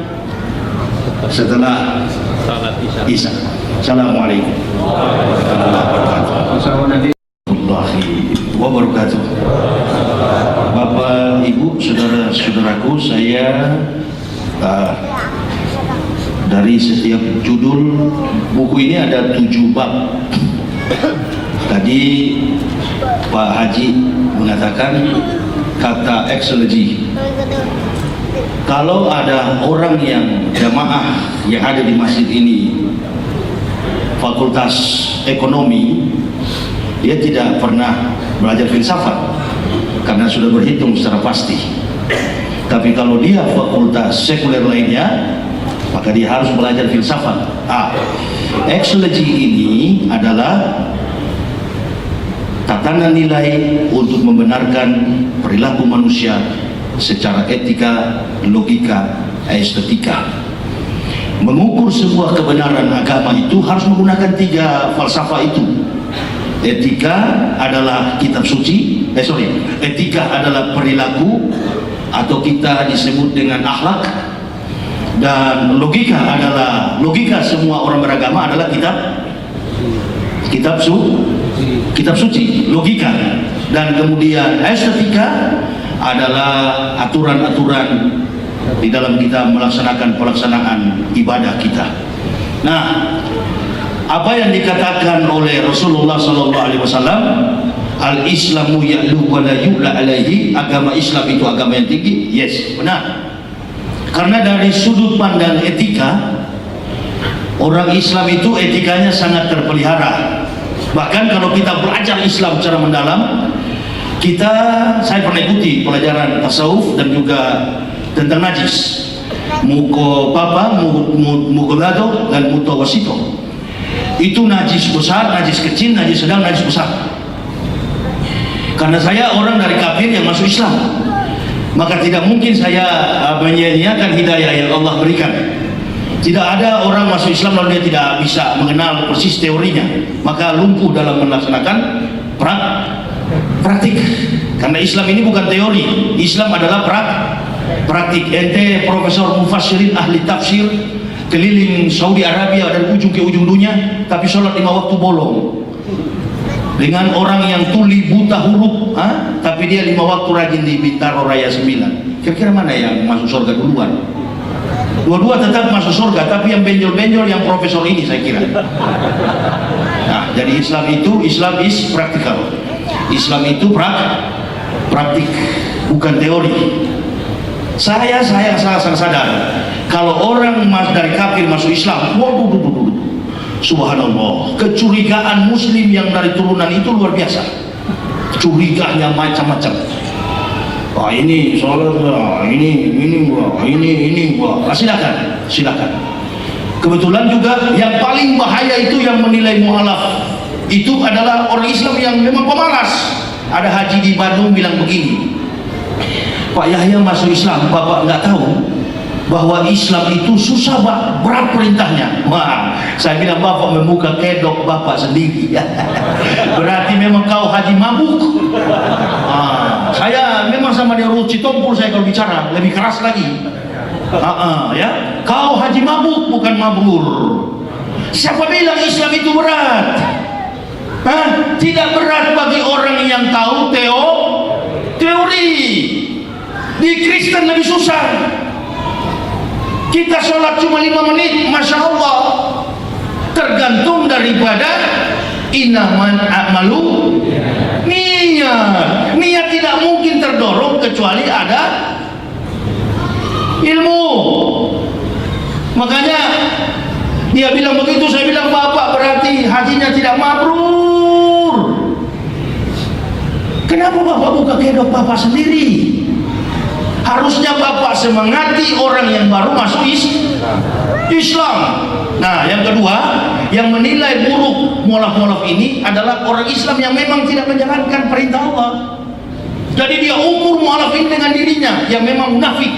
setelah Isa. Assalamualaikum warahmatullahi wabarakatuh. Bapak, Ibu, saudara-saudaraku, saya dari setiap judul buku ini ada 7 bab. Tadi Pak Haji mengatakan kata eksologi. Kalau ada orang yang jamaah yang ada di masjid ini fakultas ekonomi, dia tidak pernah belajar filsafat karena sudah berhitung secara pasti. Tapi kalau dia fakultas sekuler lainnya, maka dia harus belajar filsafat. Eksologi ini adalah tatanan nilai untuk membenarkan perilaku manusia secara etika, logika, estetika. Mengukur sebuah kebenaran agama itu harus menggunakan 3 falsafah itu. Etika adalah kitab suci, etika adalah perilaku atau kita disebut dengan akhlak, dan logika adalah logika. Semua orang beragama adalah kitab suci, logika. Dan kemudian estetika adalah aturan-aturan di dalam kita melaksanakan pelaksanaan ibadah kita. Nah, apa yang dikatakan oleh Rasulullah SAW, al-Islamu ya'lu wa la yu'la alaihi, agama Islam itu agama yang tinggi. Yes, benar. Karena dari sudut pandang etika, orang Islam itu etikanya sangat terpelihara. Bahkan kalau kita belajar Islam secara mendalam, saya pernah ikuti pelajaran tasawuf dan juga tentang najis, mukopapa, mugolado, dan mutawasito. Itu najis besar, najis kecil, najis sedang, najis besar. Karena saya orang dari kafir yang masuk Islam, maka tidak mungkin saya menyia-nyiakan hidayah yang Allah berikan. Tidak ada orang masuk Islam lalu dia tidak bisa mengenal persis teorinya, maka lumpuh dalam melaksanakan praktik. Karena Islam ini bukan teori, Islam adalah praktik. Ente profesor mufassirin, ahli tafsir, keliling Saudi Arabia dan ujung ke ujung dunia, tapi sholat 5 waktu bolong. Dengan orang yang tuli buta huruf, tapi dia 5 waktu rajin di Bintaro Raya 9. Kira-kira mana yang masuk surga duluan? Dua-dua tetap masuk surga, tapi yang benjol-benjol yang profesor ini saya kira. Nah, jadi Islam is practical. Islam itu praktik, bukan teori. Saya sangat sadar kalau orang dari kafir masuk Islam, waduh, subhanallah, kecurigaan muslim yang dari turunan itu luar biasa. Curiganya macam-macam. Wah, ini sholat, ini gua. Silakan. Kebetulan juga yang paling bahaya itu yang menilai mu'alaf itu adalah orang Islam yang memang pemalas. Ada haji di Bandung bilang begini, Pak Yahya masuk Islam, Bapak nggak tahu bahwa Islam itu susah, berat perintahnya. Wah, saya bilang, Bapak membuka kedok Bapak sendiri. Berarti memang kau haji mabuk. Saya memang sama dia Ruci Tompul, saya kalau bicara lebih keras lagi. Ya, kau haji mabuk bukan mabrur. Siapa bilang Islam itu berat? Tidak berat bagi orang yang tahu teori. Di Kristen lebih susah. Kita sholat cuma 5 menit, Masya Allah. Tergantung daripada inaman a'malu niat tidak mungkin terdorong kecuali ada ilmu. Makanya dia bilang begitu, saya bilang, Bapak berarti hajinya tidak mabrur. Kenapa Bapak buka kedok Bapak sendiri? Harusnya Bapak semangati orang yang baru masuk Islam. Nah, yang kedua, yang menilai buruk mualaf-mualaf ini adalah orang Islam yang memang tidak menjalankan perintah Allah. Jadi dia ukur mualaf ini dengan dirinya yang memang munafik.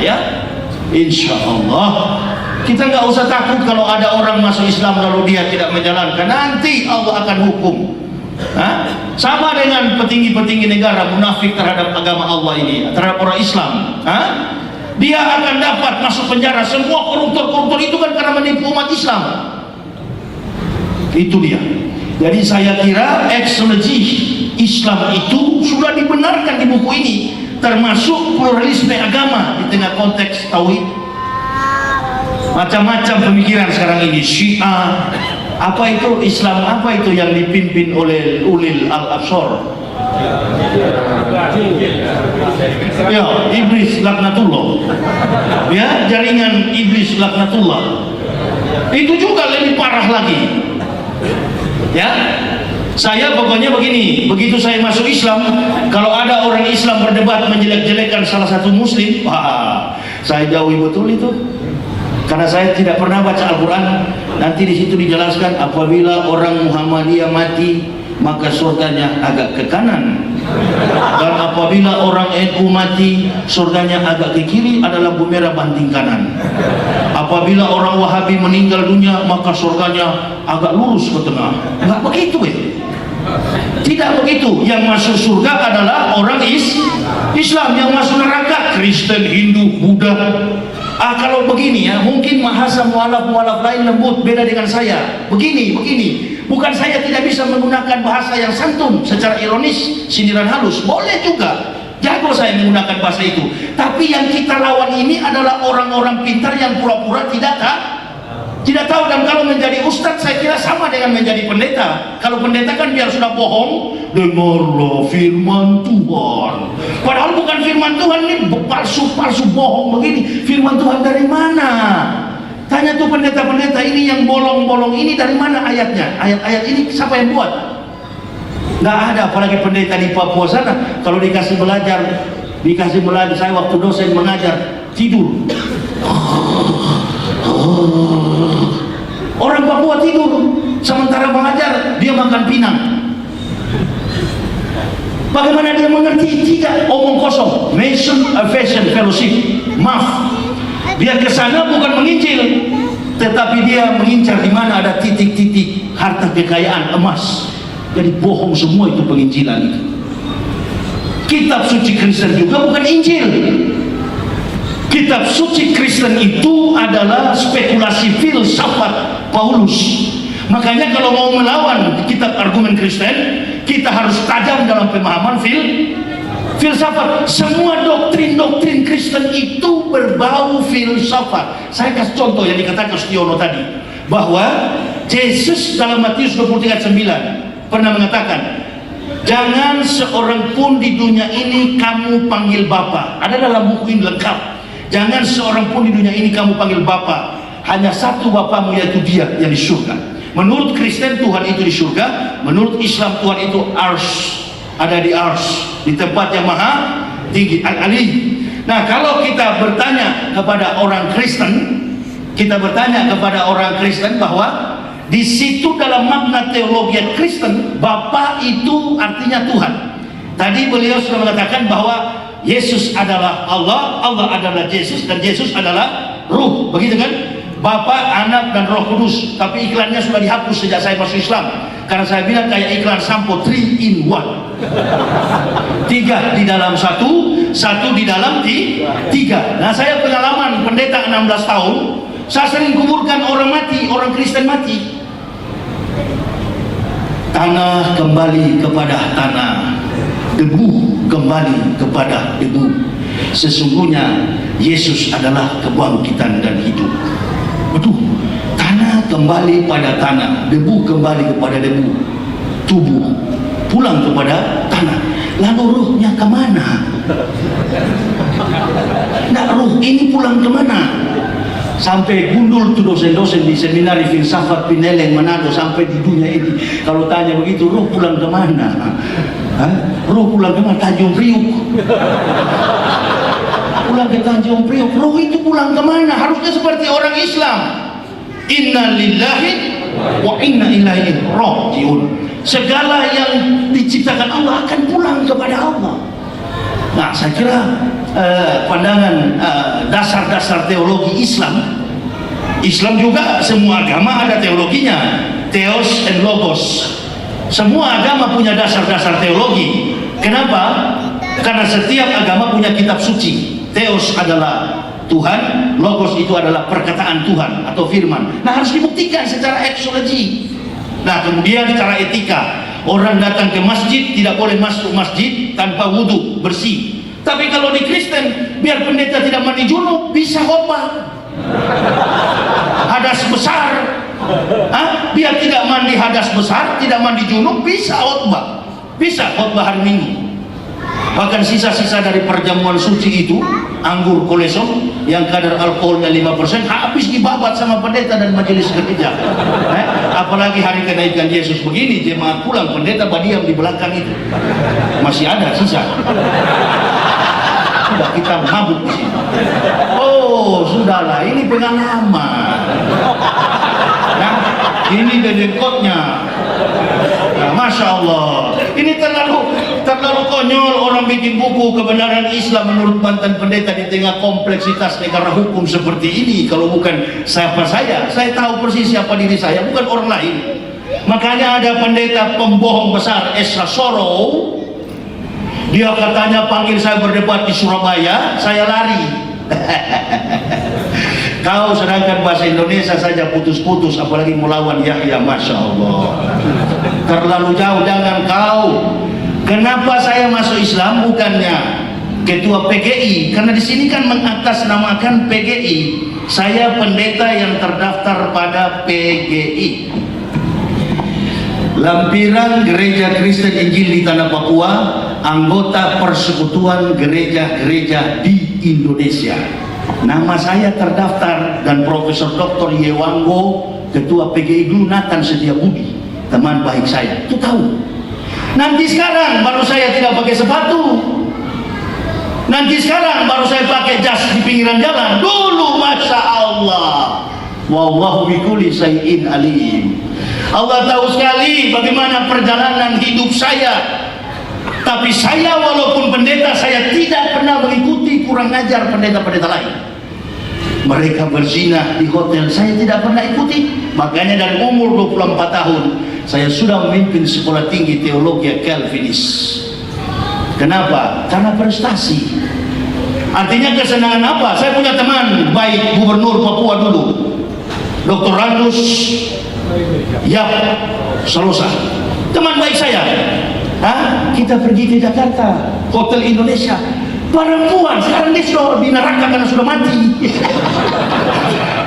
Ya, insya Allah kita nggak usah takut kalau ada orang masuk Islam lalu dia tidak menjalankan. Nanti Allah akan hukum. Sama dengan petinggi-petinggi negara munafik terhadap agama Allah ini, terhadap orang Islam. Dia akan dapat masuk penjara. Semua koruptor-koruptor itu kan karena menipu umat Islam. Itu dia. Jadi saya kira eksologi Islam itu sudah dibenarkan di buku ini, termasuk pluralisme agama di tengah konteks tauhid. Macam-macam pemikiran sekarang ini, Syiah, apa itu Islam, apa itu yang dipimpin oleh ulil al-absor, ya, iblis laknatullah, ya, jaringan iblis laknatullah. Itu juga lebih parah lagi, ya. Saya pokoknya begini, begitu saya masuk Islam, kalau ada orang Islam berdebat menjelek-jelekan salah satu Muslim, wah, saya jauhi betul itu. Karena saya tidak pernah baca Al-Quran. Nanti di situ dijelaskan apabila orang Muhammadiyah mati, maka surganya agak ke kanan. Dan apabila orang NU mati, surganya agak ke kiri, ada lampu merah banting kanan. Apabila orang Wahabi meninggal dunia, maka surganya agak lurus ke tengah. Enggak begitu Tidak begitu. Yang masuk surga adalah orang Islam. Yang masuk neraka Kristen, Hindu, Buddha. Kalau begini ya, mungkin bahasa mualaf lain lembut, beda dengan saya. Begini. Bukan saya tidak bisa menggunakan bahasa yang santun, secara ironis, sindiran halus. Boleh juga. Jago saya menggunakan bahasa itu. Tapi yang kita lawan ini adalah orang-orang pintar yang pura-pura tidak tahu. Dan kalau menjadi ustadz, saya kira sama dengan menjadi pendeta. Kalau pendeta kan biar sudah bohong, dengarlah firman Tuhan. Padahal bukan firman Tuhan, ini palsu bohong begini. Firman Tuhan dari mana? Tanya tuh pendeta-pendeta ini yang bolong-bolong ini dari mana ayatnya? Ayat-ayat ini siapa yang buat? Nggak ada, apalagi pendeta di Papua sana. Kalau dikasih belajar, saya waktu dosen mengajar, tidur. Orang Papua tidur, sementara mengajar dia makan pinang. Bagaimana dia mengerti? Tidak, omong kosong. Mason Fashion Fellowship, maaf. Dia ke sana bukan menginjil, tetapi dia mengincar di mana ada titik-titik harta kekayaan emas. Jadi bohong semua itu penginjilan itu. Kitab suci Kristen juga bukan Injil. Kitab suci Kristen itu adalah spekulasi filsafat Paulus. Makanya kalau mau melawan kitab argumen Kristen, kita harus tajam dalam pemahaman filsafat. Semua doktrin Kristen itu berbau filsafat. Saya kasih contoh yang dikatakan Stiono tadi, bahwa Yesus dalam Matius 23:9 pernah mengatakan, jangan seorang pun di dunia ini kamu panggil Bapa. Ada dalam buku ini lengkap. Jangan seorang pun di dunia ini kamu panggil Bapa. Hanya satu Bapamu, yaitu Dia yang di surga. Menurut Kristen Tuhan itu di surga. Menurut Islam Tuhan itu ada di ars, di tempat yang maha tinggi, al-ali. Nah, kalau kita bertanya kepada orang Kristen, bahwa di situ dalam makna teologi Kristen, Bapa itu artinya Tuhan. Tadi beliau sudah mengatakan bahwa Yesus adalah Allah, Allah adalah Yesus, dan Yesus adalah Ruh, begitu kan? Bapa, Anak, dan Roh Kudus. Tapi iklannya sudah dihapus sejak saya masuk Islam, karena saya bilang kayak iklan sampo 3 in 1. 3 di dalam satu di dalam 3. Nah, saya pengalaman pendeta 16 tahun, saya sering kuburkan orang mati, orang Kristen mati. Tanah kembali kepada tanah, debu kembali kepada debu. Sesungguhnya Yesus adalah kebangkitan dan hidup. Betul. Tanah kembali pada tanah, debu kembali kepada debu, tubuh pulang kepada tanah. Lalu ruhnya kemana? Nah, ruh ini pulang kemana? Sampai gundul tuh dosen-dosen di seminari filsafat Pineleng Manado, sampai di dunia ini. Kalau tanya begitu, ruh pulang kemana? Ruh pulang kemana? Tanjung Priuk. Pulang ke Tanjung Priok. Ruh itu pulang kemana? Harusnya seperti orang Islam. Inna lillahi wa inna ilaihi rajiun. Segala yang diciptakan Allah akan pulang kepada Allah. Nah, saya kira pandangan dasar-dasar teologi Islam juga, semua agama ada teologinya, theos and logos. Semua agama punya dasar-dasar teologi. Kenapa? Karena setiap agama punya kitab suci. Theos adalah Tuhan, logos itu adalah perkataan Tuhan atau firman. Nah, harus dibuktikan secara eksologi. Nah, kemudian secara etika, orang datang ke masjid tidak boleh masuk masjid tanpa wudhu bersih. Tapi kalau di Kristen, biar pendeta tidak mandi junub, bisa khotbah. Hadas besar, biar tidak mandi hadas besar, tidak mandi junub, bisa khotbah. Bisa khotbah hari Minggu. Bahkan sisa-sisa dari perjamuan suci itu, anggur kolesong, yang kadar alkoholnya 5% habis dibabat sama pendeta dan majelis gereja. Apalagi hari kenaikan Yesus begini, jemaat pulang, pendeta berdiam di belakang itu. Masih ada sisa. Sudah kita mabuk di sini. Oh, sudahlah, ini pengalaman. Nah, ini dedekotnya. Nah, Masya Allah, ini terlalu konyol orang bikin buku kebenaran Islam menurut mantan pendeta di tengah kompleksitas negara hukum seperti ini. Kalau bukan siapa saya tahu persis siapa diri saya, bukan orang lain. Makanya ada pendeta pembohong besar Esra Soro, dia katanya panggil saya berdebat di Surabaya, saya lari. Kau sedangkan bahasa Indonesia saja putus-putus, apalagi melawan Yahya. Masya Allah, terlalu jauh. Jangan kau. Kenapa saya masuk Islam? Bukannya ketua PGI, karena di sini kan mengatasnamakan PGI. Saya pendeta yang terdaftar pada PGI, Lampiran Gereja Kristen Injil di Tanah Papua, anggota Persekutuan Gereja-Gereja di Indonesia. Nama saya terdaftar, dan Profesor Dr. Yewanggo, ketua PGI dulu, Nathan Setiabudi, teman baik saya, itu tahu. Nanti sekarang baru saya tidak pakai sepatu. Nanti sekarang baru saya pakai jas di pinggiran jalan. Dulu Masya Allah, wallahu bikulli syai'in alim. Allah tahu sekali bagaimana perjalanan hidup saya. Tapi saya walaupun pendeta, saya tidak pernah mengikuti kurang ajar pendeta-pendeta lain. Mereka berzina di hotel, saya tidak pernah ikuti. Makanya dari umur 24 tahun saya sudah memimpin sekolah tinggi teologi Calvinis. Kenapa? Karena prestasi. Artinya kesenangan apa? Saya punya teman baik, Gubernur Papua dulu, Dr. Randus Yap Salosa, teman baik saya. Kita pergi ke Jakarta, Hotel Indonesia, perempuan sekarang dia sudah di neraka karena sudah mati.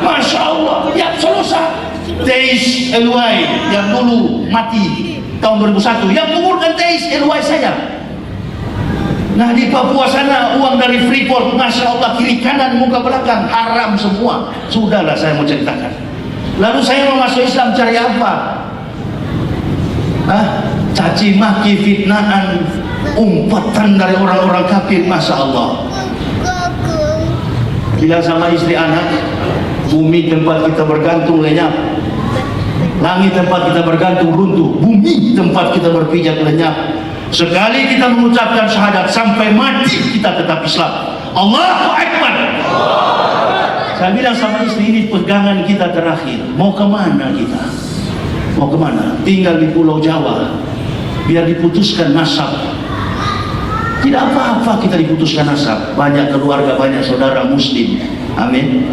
Masya Allah. Yap Salosa, Teis Eluai yang dulu mati tahun 2001, yang menguburkan Teis Eluai saya. Nah, di Papua sana uang dari Freeport, Masya Allah, kiri kanan muka belakang haram semua. Sudahlah, saya mau ceritakan. Lalu saya mau masuk Islam cari apa? Caci maki, fitnahan, umpatan dari orang-orang kafir. Masya Allah. Bilang sama istri anak, bumi tempat kita bergantung lenyap, langit tempat kita bergantung runtuh, bumi tempat kita berpijak lenyap. Sekali kita mengucapkan syahadat sampai mati kita tetap Islam. Allahu Akbar. Saya bilang sama istri, ini pegangan kita terakhir. Mau kemana kita? Mau kemana? Tinggal di Pulau Jawa, biar diputuskan nasab. Tidak apa-apa kita diputuskan nasab. Banyak keluarga, banyak saudara muslim. Amin.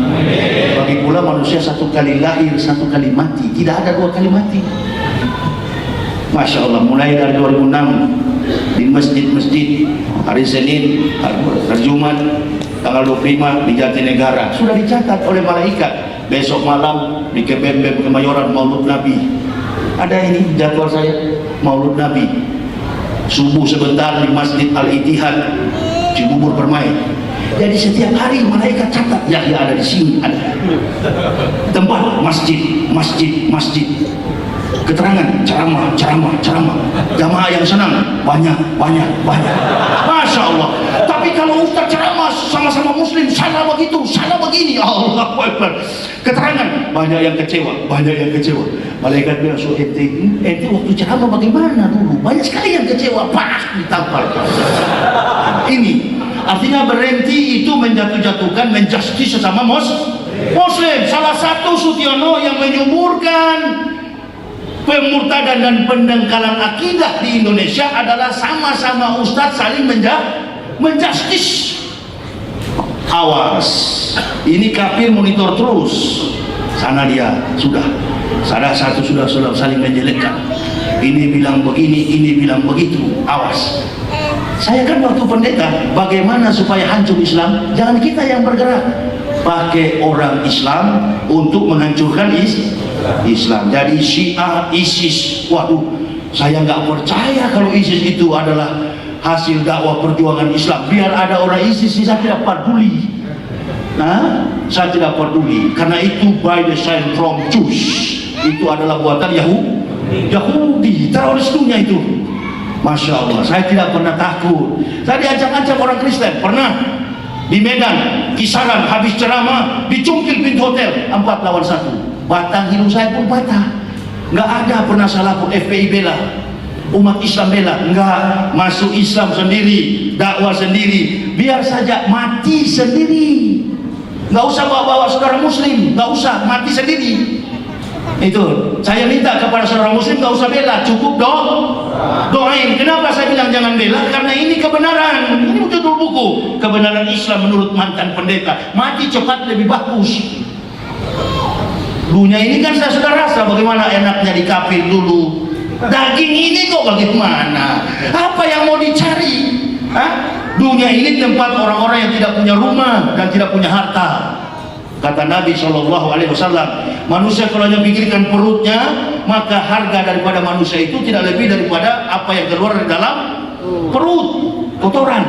Bagi pula manusia satu kali lahir, satu kali mati. Tidak ada dua kali mati. Masya Allah, mulai dari 2006 di masjid-masjid, hari Senin, hari Jumat, tanggal 25 di Jatinegara, sudah dicatat oleh malaikat. Besok malam di KBM Kemayoran Maulud Nabi. Ada ini jadwal saya, Maulud Nabi. Subuh sebentar di Masjid Al-Ittihad, Cibubur Permai. Jadi setiap hari malaikat catat, Yahya ada di sini, ada tempat masjid. Keterangan, ceramah. Jamaah yang senang banyak. Masya Allah. Tapi kalau ustaz ceramah sama-sama muslim, salah begitu, salah begini, Allah Akbar. Keterangan, banyak yang kecewa. Malaikat bilang, so ente waktu ceramah bagaimana dulu? Banyak sekali yang kecewa, ditampar. Ini artinya berhenti itu menjatuh-jatuhkan, menjustice sesama muslim. Salah satu Sutiono yang menyuburkan pemurtadan dan pendangkalan akidah di Indonesia adalah sama-sama ustadz saling menjustis. Awas, ini kafir monitor terus. Sana dia sudah, salah satu sudah saling menjelekkan. Ini bilang begini, ini bilang begitu. Awas. Saya kan waktu pendeta, bagaimana supaya hancur Islam? Jangan kita yang bergerak, pakai orang Islam untuk menghancurkan Islam. Jadi Syiah, ISIS, waduh, saya nggak percaya kalau ISIS itu adalah hasil dakwah perjuangan Islam. Biar ada orang ISIS, saya tidak peduli. Saya tidak peduli, karena itu by the sign from Jews, itu adalah buatan Yahudi, teroris dunia itu. Masya Allah, saya tidak pernah takut. Saya diancam-ancam orang Kristen, pernah di Medan, kisaran habis ceramah dicungkil pintu hotel 4 lawan 1. Batang hidung saya pun patah. Nggak ada pernah salah pun. FPI bela, umat Islam bela, nggak. Masuk Islam sendiri, dakwah sendiri, biar saja mati sendiri. Nggak usah bawa-bawa saudara muslim, nggak usah, mati sendiri. Itu saya minta kepada saudara muslim, nggak usah bela, cukup doain. Kenapa saya bilang jangan bela? Karena ini kebenaran, ini judul buku, kebenaran Islam menurut mantan pendeta. Mati cepat lebih bagus. Dunia ini kan saya sudah rasa bagaimana enaknya di kafir dulu. Daging ini kok bagaimana? Apa yang mau dicari? Dunia ini tempat orang-orang yang tidak punya rumah dan tidak punya harta. Kata Nabi SAW, manusia kalau hanya pikirkan perutnya, maka harga daripada manusia itu tidak lebih daripada apa yang keluar dari dalam perut, kotoran.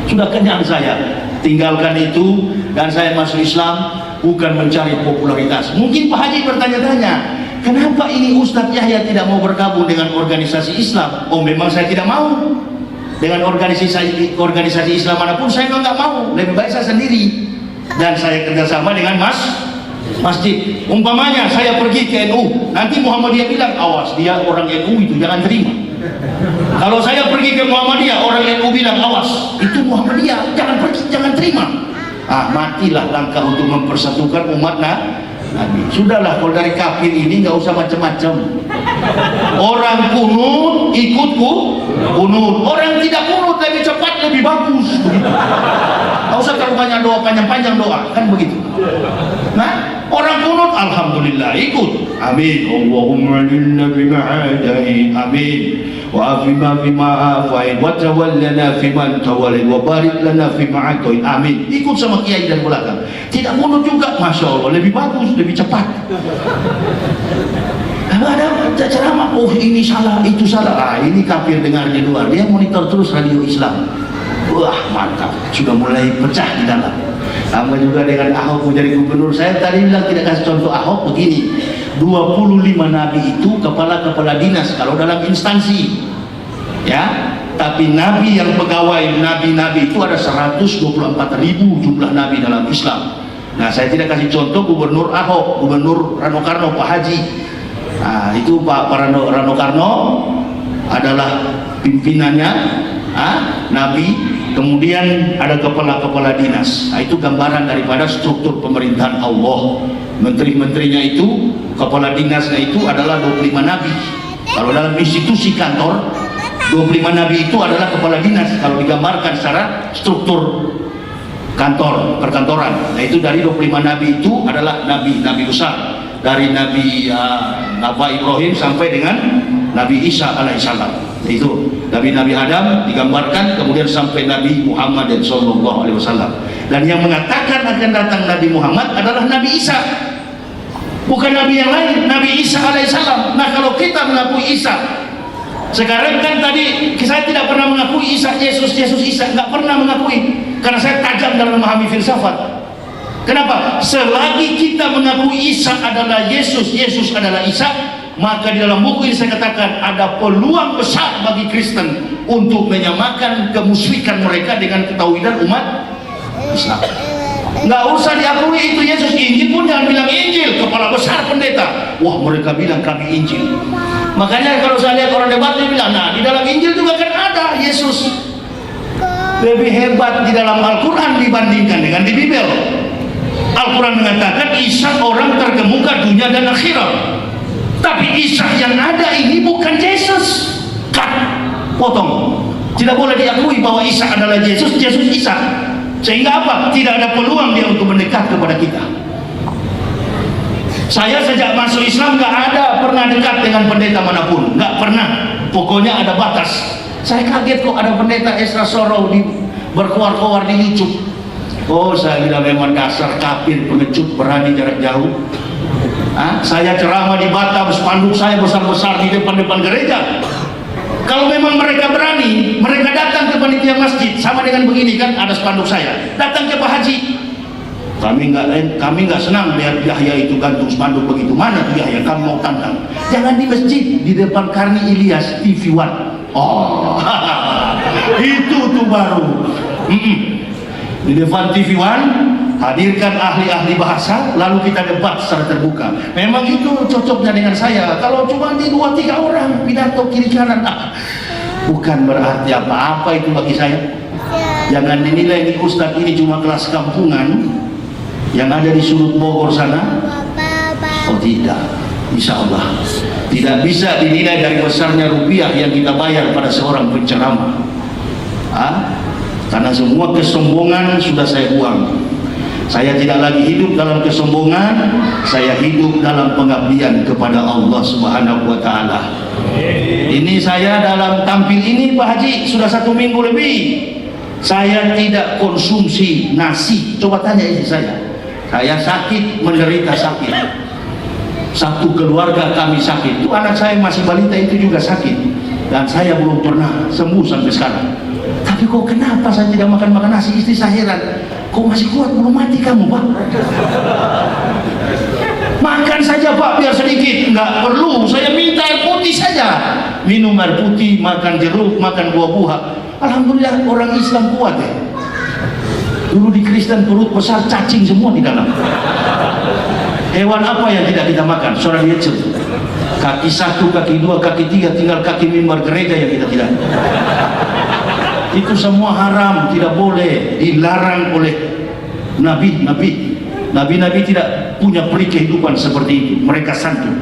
Sudah kenyang saya, tinggalkan itu, dan saya masuk Islam bukan mencari popularitas. Mungkin Pak Haji bertanya-tanya, kenapa ini Ustadz Yahya tidak mau bergabung dengan organisasi Islam? Oh, memang saya tidak mau. Dengan organisasi Islam manapun saya nggak mau. Lebih baik saya sendiri. Dan saya kerjasama dengan masjid. Umpamanya saya pergi ke NU, nanti Muhammadiyah bilang, awas dia orang NU itu jangan terima. Kalau saya pergi ke Muhammadiyah, orang NU bilang, awas itu Muhammadiyah, jangan pergi, jangan terima. Matilah langkah untuk mempersatukan umat Nabi. Sudahlah, kalau dari kafir ini nggak usah macam-macam. Orang kunut ikutku kunut, orang tidak kunut lebih cepat lebih bagus. Nggak usah terlalu banyak doa, panjang-panjang doa, kan begitu. Nah, orang kunut alhamdulillah ikut, amin. Allahumma lilna bima hadai, amin. Wa afima bima afai, wa tawallana fiman tawallai, wa barik lana fima atai, amin. Ikut sama kiai dari belakang. Tidak kunut juga, masya Allah, lebih bagus, lebih cepat. Ada ceramah, oh ini salah, itu salah. Ini kafir dengar di luar, dia monitor terus radio Islam. Wah mantap, sudah mulai pecah di dalam. Sama juga dengan Ahok menjadi gubernur. Saya tadi bilang tidak kasih contoh Ahok begini, 25 nabi itu kepala-kepala dinas kalau dalam instansi, ya. Tapi nabi yang pegawai, nabi-nabi itu ada 124.000 jumlah nabi dalam Islam. Nah, saya tidak kasih contoh gubernur Ahok, gubernur Rano Karno, Pak Haji. Nah, itu Pak Rano Karno adalah pimpinannya, nabi. Kemudian ada kepala-kepala dinas. Nah, itu gambaran daripada struktur pemerintahan Allah. Menteri-menterinya itu, kepala dinasnya itu adalah 25 nabi. Kalau dalam institusi kantor, 25 nabi itu adalah kepala dinas. Kalau digambarkan secara struktur kantor, perkantoran. Nah, itu dari 25 nabi itu adalah nabi besar. Dari Nabi Ibrahim sampai dengan Nabi Isa alaihissalam. Itu Nabi Adam digambarkan, kemudian sampai Nabi Muhammad SAW. Dan yang mengatakan akan datang Nabi Muhammad adalah Nabi Isa, bukan Nabi yang lain, Nabi Isa alaihissalam. Nah, kalau kita mengakui Isa, sekarang kan tadi saya tidak pernah mengakui Isa, Yesus Isa, nggak pernah mengakui, karena saya tajam dalam memahami filsafat. Kenapa? Selagi kita mengakui Isa adalah Yesus, Yesus adalah Isa, maka di dalam buku ini saya katakan ada peluang besar bagi Kristen untuk menyamakan kemusyrikan mereka dengan ketahuidan umat Islam. Nggak usah diakui itu Yesus. Injil pun jangan bilang Injil, kepala besar pendeta. Wah, mereka bilang kami Injil. Makanya kalau saya lihat orang debat dia bilang, nah di dalam Injil juga kan ada Yesus. Lebih hebat di dalam Al-Quran dibandingkan dengan di Bibel. Al-Quran mengatakan Isa orang terkemuka dunia dan akhirat. Tapi Isa yang ada ini bukan Yesus. Potong. Tidak boleh diakui bahwa Isa adalah Yesus, Yesus Isa. Sehingga apa? Tidak ada peluang dia untuk mendekat kepada kita. Saya sejak masuk Islam nggak ada pernah dekat dengan pendeta manapun, nggak pernah. Pokoknya ada batas. Saya kaget kok ada pendeta Esra Soro berkuar-kuar di YouTube. Oh, saya bilang memang dasar kafir pengecut berani jarak jauh. Saya ceramah di Batam, spanduk saya besar-besar di depan-depan gereja. Kalau memang mereka berani, mereka datang ke panitia masjid sama dengan begini kan, ada spanduk saya. Datang ke Pak Haji, Kami nggak senang lihat Yahya itu gantung spanduk begitu. Mana tuh Yahya? Kami mau tantang. Jangan di masjid, di depan Karni Ilyas TV One. Oh, itu tuh baru. Di depan TV One, hadirkan ahli-ahli bahasa, lalu kita debat secara terbuka. Memang itu cocoknya dengan saya. Kalau cuma di 2-3 orang pidato kiri kanan, bukan berarti apa-apa itu bagi saya. Jangan dinilai di Ustadz ini cuma kelas kampungan yang ada di sudut Bogor sana. Oh tidak, insya Allah tidak bisa dinilai dari besarnya rupiah yang kita bayar pada seorang penceramah. Karena semua kesombongan sudah saya buang. Saya tidak lagi hidup dalam kesombongan, saya hidup dalam pengabdian kepada Allah Subhanahu wa Ta'ala. Ini saya dalam tampil ini Pak Haji sudah 1 minggu lebih. Saya tidak konsumsi nasi. Coba tanya istri saya. Saya sakit, menderita sakit. Satu keluarga kami sakit. Itu anak saya masih balita itu juga sakit. Dan saya belum pernah sembuh sampai sekarang. Tapi kok kenapa saya tidak makan nasi? Istri saya heran. Kok masih kuat, belum mati kamu Pak? Makan saja Pak, biar sedikit. Enggak perlu, saya minta air putih saja. Minum air putih, makan jeruk, makan buah-buahan. Alhamdulillah orang Islam kuat ya. Dulu di Kristen perut besar, cacing semua di dalam. Hewan apa yang tidak kita makan? Saudara Yesus. Kaki 1, kaki 2, kaki 3, tinggal kaki mimbar gereja yang kita tidak. Itu semua haram, tidak boleh, dilarang oleh nabi-nabi tidak punya peri kehidupan seperti itu. Mereka santun.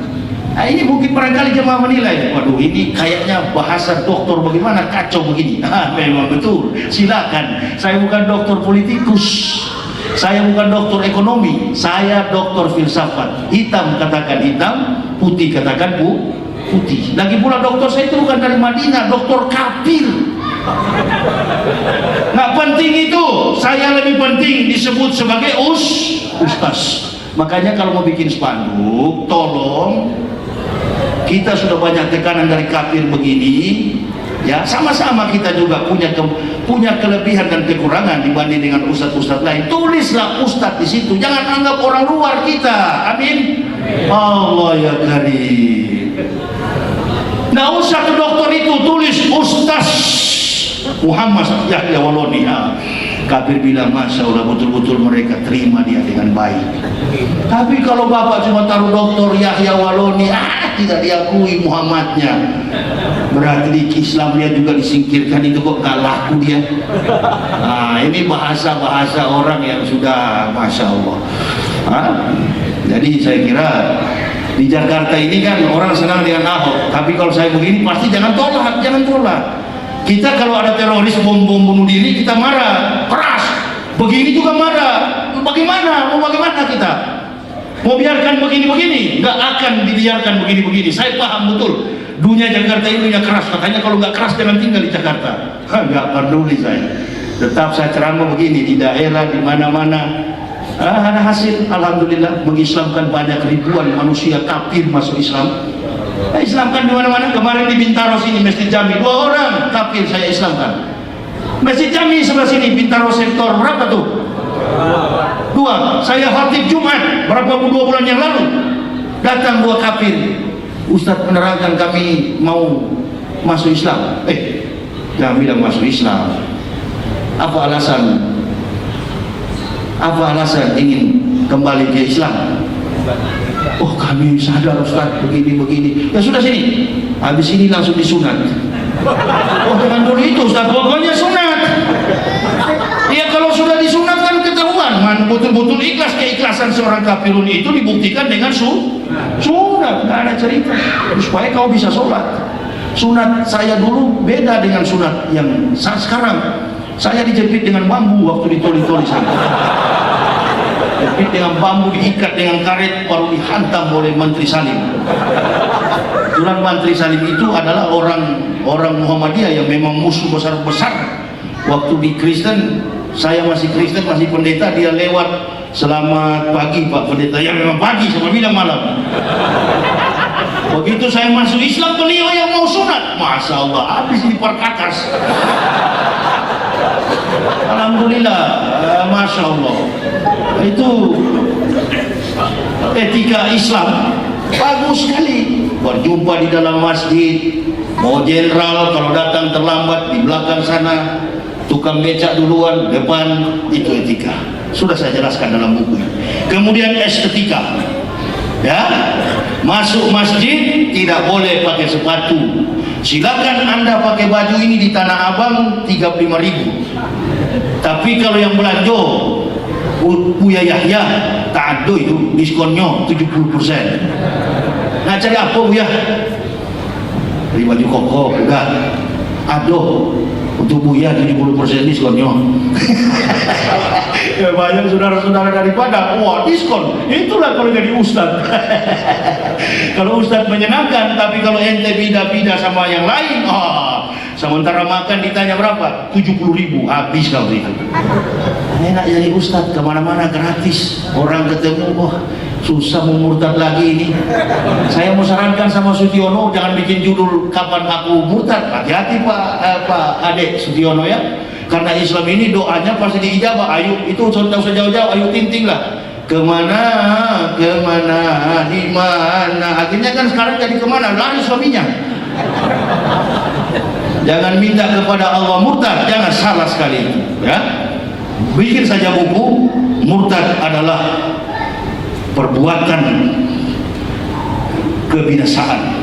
Nah, ini mungkin barangkali jemaah menilai, waduh ini kayaknya bahasa dokter bagaimana kacau begini. Memang betul, silakan. Saya bukan dokter politikus, saya bukan dokter ekonomi, saya dokter filsafat. Hitam katakan hitam, putih katakan putih. Lagi pula dokter saya itu bukan dari Madinah, dokter kafir. Nggak penting itu, saya lebih penting disebut sebagai ustaz. Makanya kalau mau bikin spanduk, tolong, kita sudah banyak tekanan dari kafir begini, ya sama-sama kita juga punya kelebihan dan kekurangan dibanding dengan ustadz-ustadz lain. Tulislah ustadz di situ, jangan anggap orang luar kita. Amin. Allah ya karim. Nggak usah ke dokter itu, tulis ustaz Muhammad Yahya Waloni. Kafir bilang Masya Allah, betul-betul mereka terima dia dengan baik. Tapi kalau bapak cuma taruh dokter Yahya Waloni, tidak diakui Muhammadnya, berarti di Islam dia juga disingkirkan. Itu kok gak laku dia. Nah, ini bahasa-bahasa orang yang sudah Masya Allah. Jadi saya kira di Jakarta ini kan orang senang dengan Ahok, tapi kalau saya begini pasti jangan tolak. Kita kalau ada teroris bom bunuh diri, kita marah keras. Begini juga marah. Bagaimana kita? Mau biarkan begini-begini? Nggak akan dibiarkan begini-begini. Saya paham betul. Dunia Jakarta ini dunia keras. Katanya kalau nggak keras jangan tinggal di Jakarta. Nggak peduli saya. Tetap saya ceramah begini di daerah, di mana-mana. Ada hasil. Alhamdulillah mengislamkan banyak ribuan manusia kafir masuk Islam. Islamkan di mana-mana. Kemarin di Bintaro sini Masjid Jami 2 orang kafir saya islamkan. Masjid Jami sebelah sini Bintaro sektor berapa tuh? 2. Saya khatib Jumat berapa 2 bulan yang lalu, datang 2 kafir. Ustadz menerangkan kami mau masuk Islam. Jangan bilang masuk Islam. Apa alasan ingin kembali ke Islam? Oh kami sadar Ustaz begini. Ya sudah sini. Habis ini langsung disunat. Oh jangan dulu itu Ustaz, pokoknya sunat. Ya kalau sudah disunat kan ketahuan. Betul-betul ikhlas. Keikhlasan seorang kafirun itu dibuktikan dengan sunat. Nggak ada cerita. Supaya kau bisa sholat. Sunat saya dulu beda dengan sunat yang sekarang. Saya dijepit dengan bambu waktu ditoli-toli sana. Jepit dengan bambu, diikat dengan karet, baru dihantam oleh Menteri Salim. Kebetulan Menteri Salim itu adalah orang Muhammadiyah yang memang musuh besar-besar. Waktu di Kristen, saya masih Kristen, masih pendeta, dia lewat, selamat pagi Pak Pendeta. Ya memang pagi, sama bilang malam. Begitu saya masuk Islam, beliau yang mau sunat. Masya Allah, habis diperkakas. Alhamdulillah, Masya Allah. itu etika Islam bagus sekali. Berjumpa di dalam masjid, mau jenderal kalau datang terlambat di belakang sana, tukang becak duluan, depan, itu etika. Sudah saya jelaskan dalam buku. Kemudian estetika, ya, masuk masjid tidak boleh pakai sepatu. Silakan Anda pakai baju ini di Tanah Abang 35.000. Tapi kalau yang belanja Buya Yahya tak ada itu diskonnya 70%. Nah cari apa Buya? Beli baju koko udah ada untuk Buya 70% diskonnya. Ya, banyak saudara-saudara daripada wah diskon. Itulah kalau jadi ustad. Kalau ustad menyenangkan, tapi kalau ente bida-bida sama yang lain, sementara makan ditanya berapa? 70.000, habis kau itu. Enak jadi ustad, kemana-mana gratis. Orang ketemu, wah susah mau murtad lagi ini. Saya mau sarankan sama Sutiono, jangan bikin judul kapan aku murtad. Hati-hati Pak Adek Sutiono ya. Karena Islam ini doanya pasti diijabah. Ayo itu contoh sejauh-jauh, ayo tinting lah. Kemana, di mana. Akhirnya kan sekarang jadi kemana? Lari suaminya. Jangan minta kepada Allah murtad, jangan, salah sekali. Ya, bikin saja buku. Murtad adalah perbuatan kebinasaan.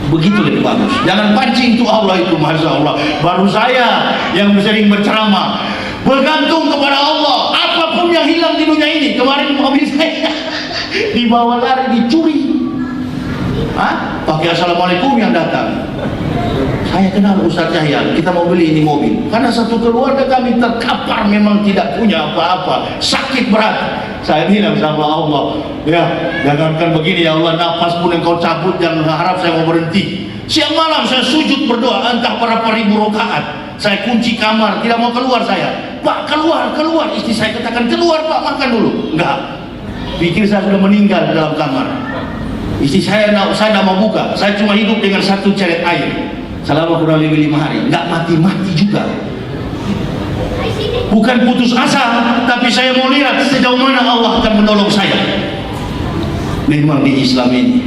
Begitu lebih bagus. Jangan pancing tuh Allah itu, masya Allah. Baru saya yang sering berceramah, bergantung kepada Allah. Apapun yang hilang di dunia ini. Kemarin mobil saya dibawa lari, dicuri. Pakai assalamualaikum yang datang. Saya kenal Ustaz Yahya, kita mau beli ini mobil. Karena satu keluarga kami terkapar, memang tidak punya apa-apa, sakit berat. Saya bilang sama Allah, ya jangankan begini ya Allah, nafas pun engkau cabut, jangan harap saya mau berhenti. Siang malam saya sujud berdoa, entah berapa ribu rakaat. Saya kunci kamar, tidak mau keluar saya. Pak keluar. Istri saya katakan keluar Pak, makan dulu. Enggak, pikir saya sudah meninggal di dalam kamar. Istri saya tidak mau buka. Saya cuma hidup dengan satu ceret air selama kurang lebih 5 hari. Enggak mati-mati juga. Bukan putus asa, tapi saya mau lihat sejauh mana Allah akan menolong saya. Memang di Islam ini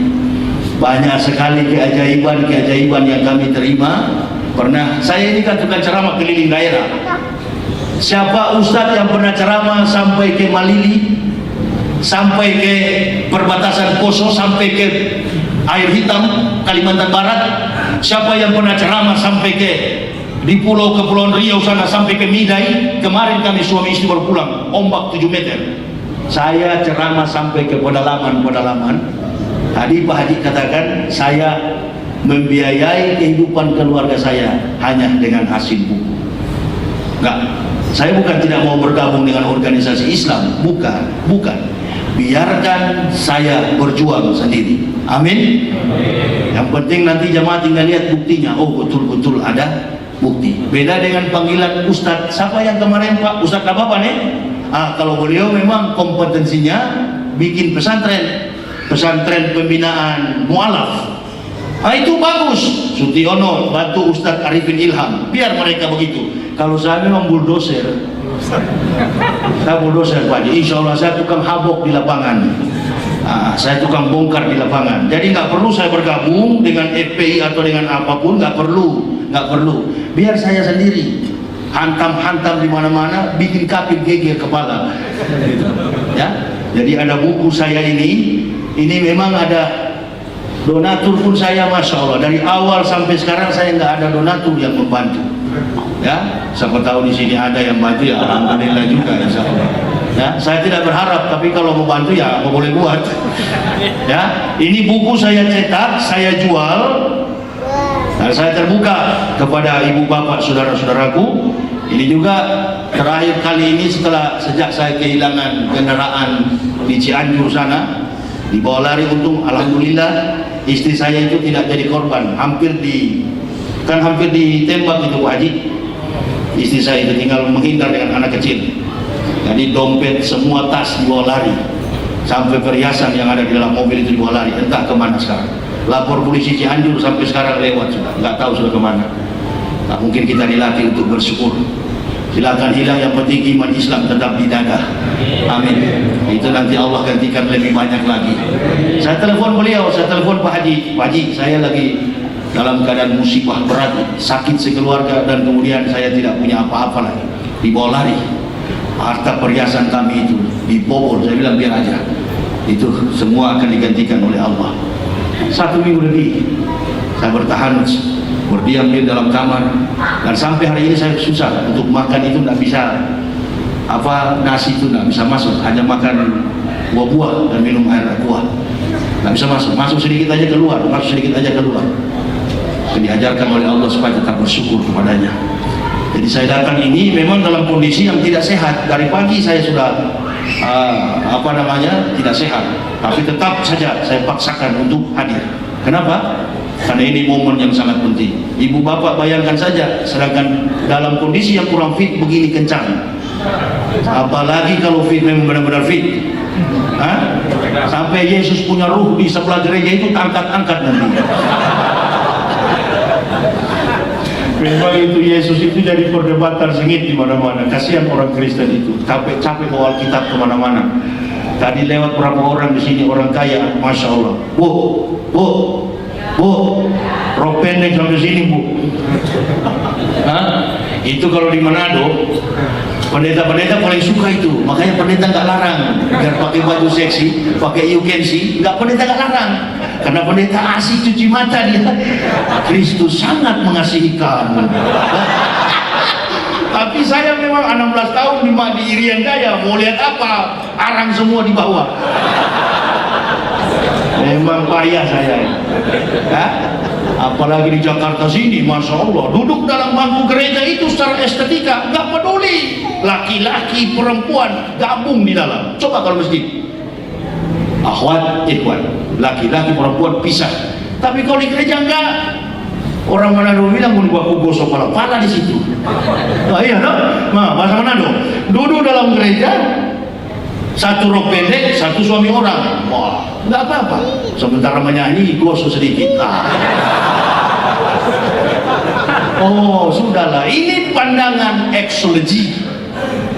banyak sekali keajaiban yang kami terima. Pernah saya ini kan tukang ceramah keliling daerah. Siapa ustadz yang pernah ceramah sampai ke Malili, sampai ke perbatasan Poso, sampai ke Air Hitam, Kalimantan Barat? Siapa yang pernah ceramah sampai ke di Kepulauan Riau sana, sampai ke Midai? Kemarin kami suami istri baru pulang, ombak 7 meter. Saya ceramah sampai ke pedalaman. Tadi Pak Haji katakan saya membiayai kehidupan keluarga saya hanya dengan hasil buku. Enggak, saya bukan tidak mau bergabung dengan organisasi Islam, bukan. Biarkan saya berjuang sendiri. Amin. Yang penting nanti jamaah tinggal lihat buktinya. Oh betul-betul ada bukti. Beda dengan panggilan Ustadz. Siapa yang kemarin Pak Ustadz apa nih? Kalau beliau memang kompetensinya bikin pesantren pembinaan mualaf. Itu bagus. Sutiono bantu Ustadz Arifin Ilham. Biar mereka begitu. Kalau saya memang bulldozer. Saya bulldozer Pak. Insya Allah saya tukang habok di lapangan. Saya tukang bongkar di lapangan. Jadi nggak perlu saya bergabung dengan FPI atau dengan apapun, nggak perlu. Biar saya sendiri hantam di mana-mana, bikin kapit geger kepala. Gitu. Ya. Jadi ada buku saya ini memang ada donatur pun saya, masya Allah, dari awal sampai sekarang saya nggak ada donatur yang membantu. Ya, siapa tahu di sini ada yang bantu ya, alhamdulillah juga, insya Allah. Ya, saya tidak berharap, tapi kalau mau bantu ya mau boleh buat. Ya, ini buku saya cetak, saya jual. Nah, saya terbuka kepada ibu bapak saudara-saudaraku. Ini juga terakhir kali ini sejak saya kehilangan kendaraan di Cianjur sana, dibawa lari, untung alhamdulillah istri saya itu tidak jadi korban. Hampir ditembak itu Pak Haji. Istri saya itu tinggal menghindar dengan anak kecil. Jadi dompet, semua tas dibawa lari, sampai perhiasan yang ada di dalam mobil itu dibawa lari. Entah kemana sekarang. Lapor polisi Cianjur sampai sekarang lewat sudah, nggak tahu sudah kemana. Nah, mungkin kita dilatih untuk bersyukur. Silakan hilang, yang penting iman Islam tetap dijaga. Amin. Itu nanti Allah gantikan lebih banyak lagi. Saya telepon beliau, saya telepon Pak Haji. Pak Haji, saya lagi dalam keadaan musibah berat, sakit sekeluarga, dan kemudian saya tidak punya apa-apa lagi. Dibawa lari. Harta perhiasan kami itu dibobol. Saya bilang biar aja. Itu semua akan digantikan oleh Allah. 1 minggu lebih saya bertahan, berdiam di dalam kamar, dan sampai hari ini saya susah untuk makan. Itu tidak bisa, nasi itu tidak bisa masuk, hanya makan buah-buah dan minum air kuah, tidak bisa masuk sedikit aja keluar, masuk sedikit aja keluar. Diajarkan oleh Allah supaya tetap bersyukur kepadanya. Jadi saya datang ini memang dalam kondisi yang tidak sehat. Dari pagi saya sudah tidak sehat, tapi tetap saja saya paksakan untuk hadir. Kenapa? Karena ini momen yang sangat penting. Ibu bapak bayangkan saja, sedangkan dalam kondisi yang kurang fit begini kencang, apalagi kalau fit memang benar-benar fit. Sampai Yesus punya ruh di sebelah gereja itu angkat-angkat nanti. Memang itu Yesus itu jadi perdebatan sengit di mana-mana. Kasihan orang Kristen itu, capek-capek bawa Alkitab kemana-mana. Tadi lewat berapa orang di sini, orang kaya, masya Allah. Bu, rok pendek sampai sini bu. Itu kalau di Manado, pendeta-pendeta paling suka itu. Makanya pendeta nggak larang, biar pakai baju seksi, pakai you can see, pendeta nggak larang. Karena pendeta asik cuci mata dia. Kristus sangat mengasihi kamu. Tapi saya memang 16 tahun di Irian Jaya, mau lihat apa? Arang semua di bawah. Memang payah saya. Apalagi di Jakarta sini, masya Allah, duduk dalam bangku gereja itu secara estetika nggak peduli, laki-laki perempuan gabung di dalam. Coba kalau masjid, akhwat, ikhwan, laki-laki perempuan pisah. Tapi kalau di gereja enggak. Orang Manado bilang aku gosok pala di situ. Iya dong. Bahasa Manado, duduk dalam gereja, satu rok pendek, satu suami orang. Wah, nggak apa-apa. Sementara menyanyi, gosok sedikit. Oh, sudahlah. Ini pandangan eksologi.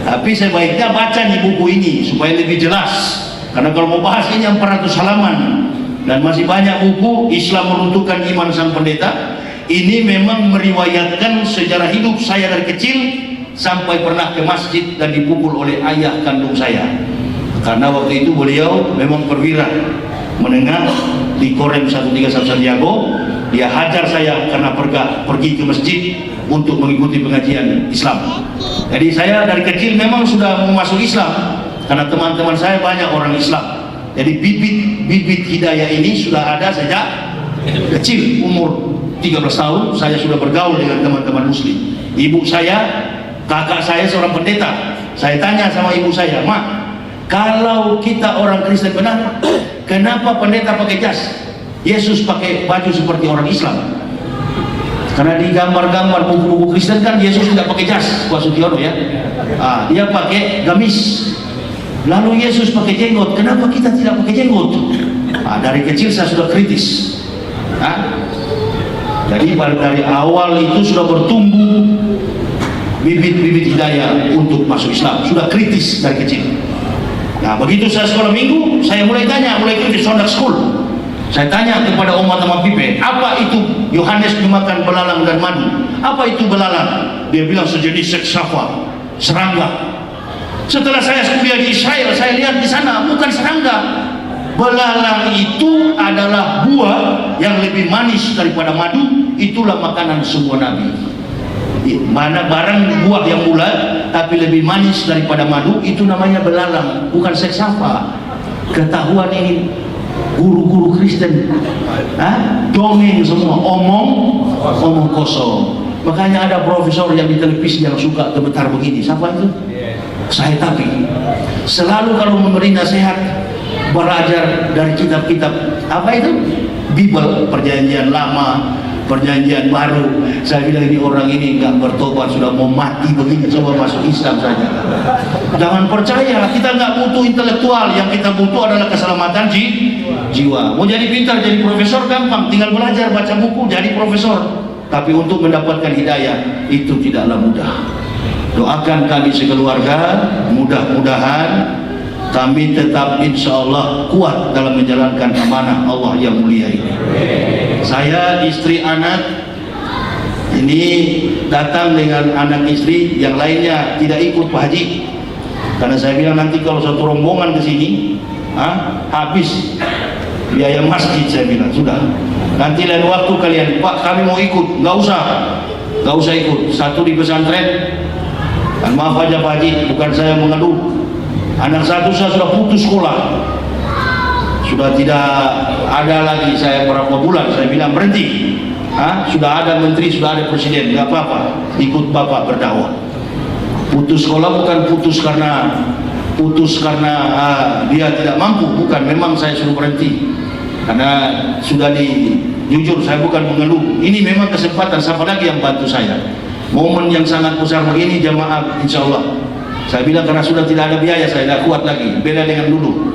Tapi sebaiknya baca di buku ini supaya lebih jelas. Karena kalau mau bahas ini 400 halaman dan masih banyak buku Islam meruntuhkan iman sang pendeta. Ini memang meriwayatkan sejarah hidup saya dari kecil sampai pernah ke masjid dan dipukul oleh ayah kandung saya. Karena waktu itu beliau memang perwira menengah di Korem 131 Santiago. Dia hajar saya karena pergi ke masjid untuk mengikuti pengajian Islam. Jadi saya dari kecil memang sudah mau masuk Islam karena teman-teman saya banyak orang Islam. Jadi bibit hidayah ini sudah ada sejak kecil. Umur 13 tahun saya sudah bergaul dengan teman-teman muslim. Ibu saya, kakak saya seorang pendeta. Saya tanya sama ibu saya, "Mak, kalau kita orang Kristen benar, kenapa pendeta pakai jas? Yesus pakai baju seperti orang Islam." Karena di gambar-gambar buku-buku Kristen kan Yesus tidak pakai jas, Pak Sutiono ya. Dia pakai gamis. Lalu Yesus pakai jenggot, kenapa kita tidak pakai jenggot? Dari kecil saya sudah kritis. Jadi dari awal itu sudah bertumbuh bibit-bibit hidayah untuk masuk Islam, sudah kritis dari kecil. Nah, begitu saya sekolah minggu, saya mulai kritis Sunday school. Saya tanya kepada Oma sama Pipe, apa itu Yohanes dimakan belalang dan madu? Apa itu belalang? Dia bilang sejenis seksapa, serangga. Setelah saya kuliah di Israel, saya lihat di sana bukan serangga. Belalang itu adalah buah yang lebih manis daripada madu. Itulah makanan semua nabi. Mana barang buah yang bulat tapi lebih manis daripada madu, itu namanya belalang, bukan seksapa. Ketahuan ini guru-guru Kristen, dongeng semua, omong kosong. Makanya ada profesor yang di televisi yang suka gemetar begini. Siapa itu? Saya. Tapi selalu kalau memberi nasihat, belajar dari kitab-kitab apa itu? Bible, perjanjian lama, perjanjian baru. Saya bilang ini orang ini nggak bertobat, sudah mau mati begini, coba masuk Islam saja. Jangan percaya, kita nggak butuh intelektual, yang kita butuh adalah keselamatan jiwa. Mau jadi pintar, jadi profesor gampang, tinggal belajar baca buku jadi profesor. Tapi untuk mendapatkan hidayah itu tidaklah mudah. Doakan kami sekeluarga, mudah-mudahan kami tetap insya Allah kuat dalam menjalankan amanah Allah yang mulia ini. Saya, istri, anak ini datang dengan anak istri, yang lainnya tidak ikut Pak Haji, karena saya bilang nanti kalau satu rombongan ke sini habis biaya masjid. Saya bilang sudah, nanti lain waktu kalian, Pak kami mau ikut, nggak usah ikut. Satu di pesantren, kan maaf aja Pak Haji, bukan saya mengeluh, anak satu saya sudah putus sekolah, sudah tidak ada lagi. Saya berapa bulan saya bilang berhenti. Sudah ada menteri, sudah ada presiden, nggak apa-apa, ikut bapak berdakwah. Putus sekolah bukan putus karena dia tidak mampu, bukan. Memang saya suruh berhenti karena sudah jujur, saya bukan mengeluh. Ini memang kesempatan, siapa lagi yang bantu saya? Momen yang sangat besar begini jamaah, insya Allah. Saya bilang karena sudah tidak ada biaya, saya tidak kuat lagi. Beda dengan dulu.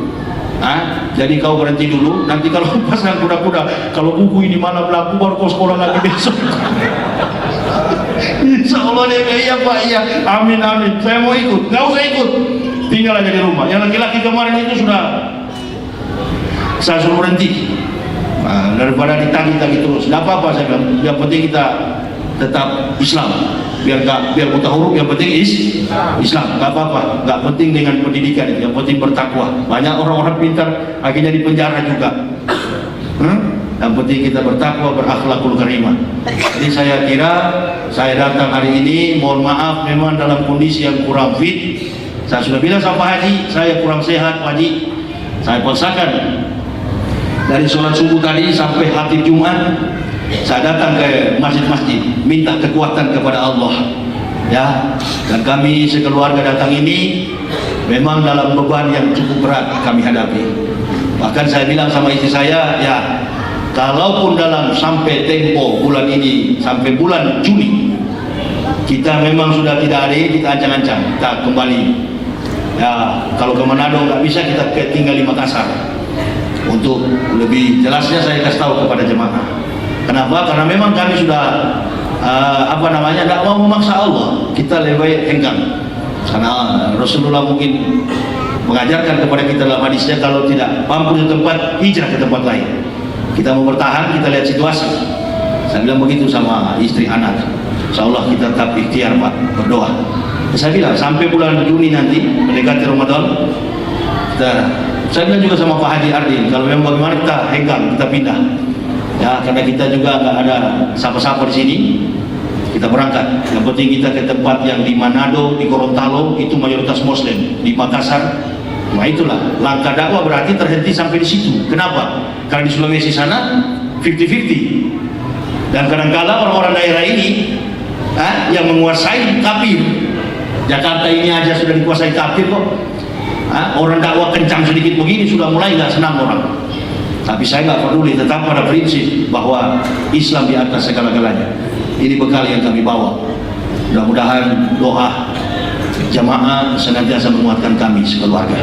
Jadi kau berhenti dulu. Nanti kalau pasang kuda-kuda, kalau buku ini malam laku baru kau sekolah lagi besok. Insya Allah dia iya Pak, iya. Amin amin. Saya mau ikut. Nggak usah ikut. Tinggal aja di rumah. Yang laki-laki kemarin itu sudah saya suruh berhenti. Daripada ditagih-tagih terus. Nggak apa-apa saya bilang. Yang penting kita tetap Islam. Biar buta huruf, yang penting Islam, nggak apa-apa, nggak penting dengan pendidikan, yang penting bertakwa. Banyak orang-orang pintar akhirnya di penjara juga. Yang penting kita bertakwa, berakhlakul karimah. Jadi saya kira saya datang hari ini, mohon maaf memang dalam kondisi yang kurang fit. Saya sudah bilang sama Pak Haji, saya kurang sehat Pak Haji. Saya paksakan dari sholat subuh tadi sampai khatib Jumat, saya datang ke masjid-masjid minta kekuatan kepada Allah, ya. Dan kami sekeluarga datang ini memang dalam beban yang cukup berat kami hadapi. Bahkan saya bilang sama istri saya, ya kalaupun dalam sampai tempo bulan ini, sampai bulan Juni kita memang sudah tidak ada, kita ancang-ancang kita kembali, ya. Kalau ke Manado nggak bisa, kita tinggal di Makassar. Untuk lebih jelasnya saya kasih tahu kepada jemaah. Kenapa? Karena memang kami sudah tidak mau memaksa Allah. Kita lebih baik hengkang. Karena Rasulullah mungkin mengajarkan kepada kita dalam hadisnya, kalau tidak mampu di tempat, hijrah ke tempat lain. Kita mau bertahan, kita lihat situasi. Saya bilang begitu sama istri anak. Insya Allah kita tetap ikhtiar Pak, berdoa. Saya bilang sampai bulan Juni nanti mendekati Ramadan, saya bilang juga sama Pak Haji Ardin, kalau memang bagaimana kita hengkang, kita pindah. Ya, karena kita juga nggak ada siapa-siapa di sini, kita berangkat. Yang penting kita ke tempat yang di Manado, di Gorontalo itu mayoritas Muslim, di Makassar. Nah itulah langkah dakwah, berarti terhenti sampai di situ. Kenapa? Karena di Sulawesi sana 50-50. Dan kadang-kala orang-orang daerah ini yang menguasai kafir. Jakarta ini aja sudah dikuasai kafir kok. Orang dakwah kencang sedikit begini sudah mulai nggak senang orang. Tapi saya nggak peduli, tetap pada prinsip bahwa Islam di atas segala-galanya. Ini bekal yang kami bawa. Mudah-mudahan doa jamaah senantiasa menguatkan kami sekeluarga.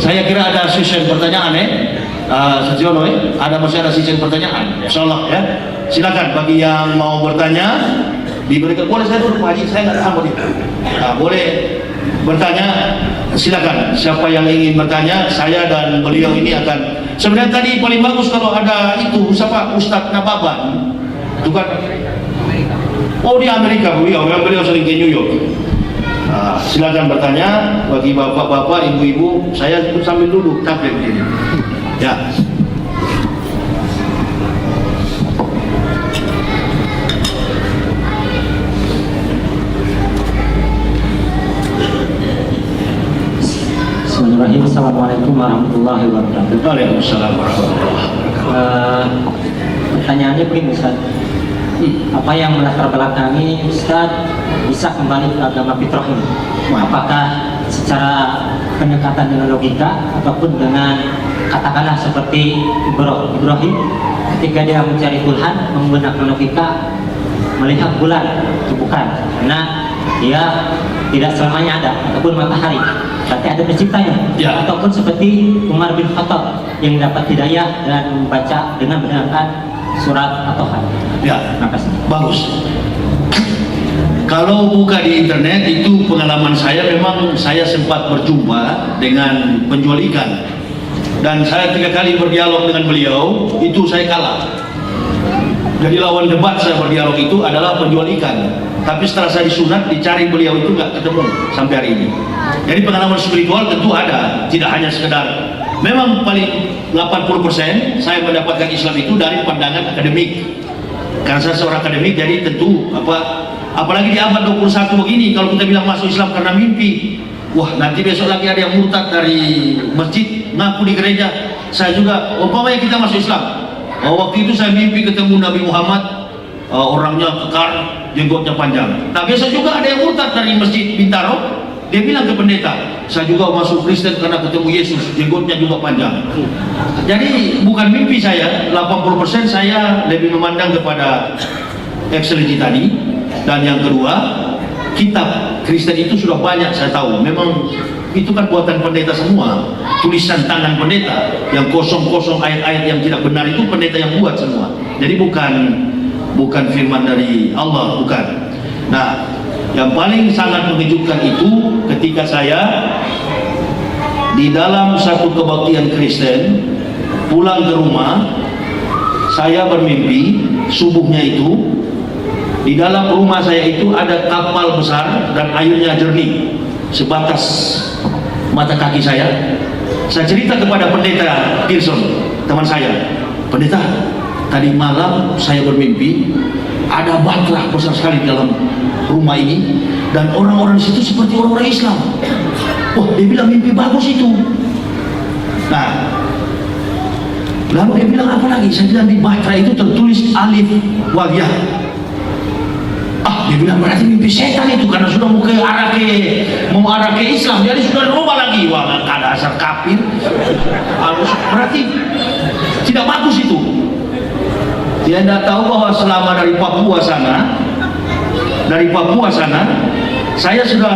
Saya kira ada sesi pertanyaan Sejiono masih ada sesi pertanyaan. Insyaallah ya. Silakan bagi yang mau bertanya diberikan. Boleh saya dulu Pak Haji, saya nggak tahu boleh bertanya, silakan. Siapa yang ingin bertanya, saya dan beliau ini akan. Sebenarnya tadi paling bagus kalau ada itu siapa, Ustadz Nababan, itu kan. Oh di Amerika beliau sering ke New York. Silakan bertanya bagi bapak-bapak, ibu-ibu. Saya sambil duduk capek begini. Ya. Bismillahirrahmanirrahim. Assalamualaikum warahmatullahi wabarakatuh. Waalaikumsalam warahmatullahi wabarakatuh. Pertanyaannya begini Ustaz, apa yang melatar belakangi Ustaz bisa kembali ke agama fitrah ini? Apakah secara pendekatan dengan logika ataupun dengan katakanlah seperti Ibrahim ketika dia mencari Tuhan menggunakan logika melihat bulan itu bukan, karena dia tidak selamanya ada, ataupun matahari berarti ada penciptanya ya. Ataupun seperti Umar bin Khattab yang dapat hidayah dan membaca dengan mendengarkan surat At-Taha. Ya, Makasih. bagus. Kalau buka di internet itu pengalaman saya, memang saya sempat berjumpa dengan penjual ikan dan saya 3 kali berdialog dengan beliau, itu saya kalah. Jadi lawan debat saya berdialog itu adalah penjual ikan. Tapi setelah saya disunat, dicari beliau itu nggak ketemu sampai hari ini. Jadi pengalaman spiritual tentu ada, tidak hanya sekedar. Memang paling 80% saya mendapatkan Islam itu dari pandangan akademik. Karena saya seorang akademik, jadi tentu apalagi di abad 21 begini, kalau kita bilang masuk Islam karena mimpi, wah nanti besok lagi ada yang murtad dari masjid ngaku di gereja. Saya juga, umpamanya kita masuk Islam, waktu itu saya mimpi ketemu Nabi Muhammad, orangnya kekar, jenggotnya panjang. Nah besok juga ada yang murtad dari masjid Bintaro, dia bilang ke pendeta, saya juga masuk Kristen karena ketemu Yesus, jenggotnya juga panjang. Jadi bukan mimpi saya, 80% saya lebih memandang kepada excellency tadi. Dan yang kedua, kitab Kristen itu sudah banyak saya tahu. Memang itu kan buatan pendeta semua, tulisan tangan pendeta yang kosong-kosong, ayat-ayat yang tidak benar itu pendeta yang buat semua. Jadi bukan firman dari Allah, bukan. Nah, yang paling sangat mengejutkan itu ketika saya di dalam satu kebaktian Kristen pulang ke rumah, saya bermimpi subuhnya itu di dalam rumah saya itu ada kapal besar dan airnya jernih sebatas mata kaki saya. Saya cerita kepada pendeta Pearson, teman saya, pendeta, tadi malam saya bermimpi ada bahtera besar sekali di dalam rumah ini dan orang-orang di situ seperti orang-orang Islam. Wah, dia bilang mimpi bagus itu. Nah, lalu dia bilang apa lagi? Saya bilang di bahtera itu tertulis alif wal ya. Dia bilang berarti mimpi setan itu, karena sudah mau arah ke Islam, jadi sudah rubah lagi. Wah, ada asal kafir. Berarti tidak bagus itu. Dia tidak tahu bahwa selama dari Papua sana, saya sudah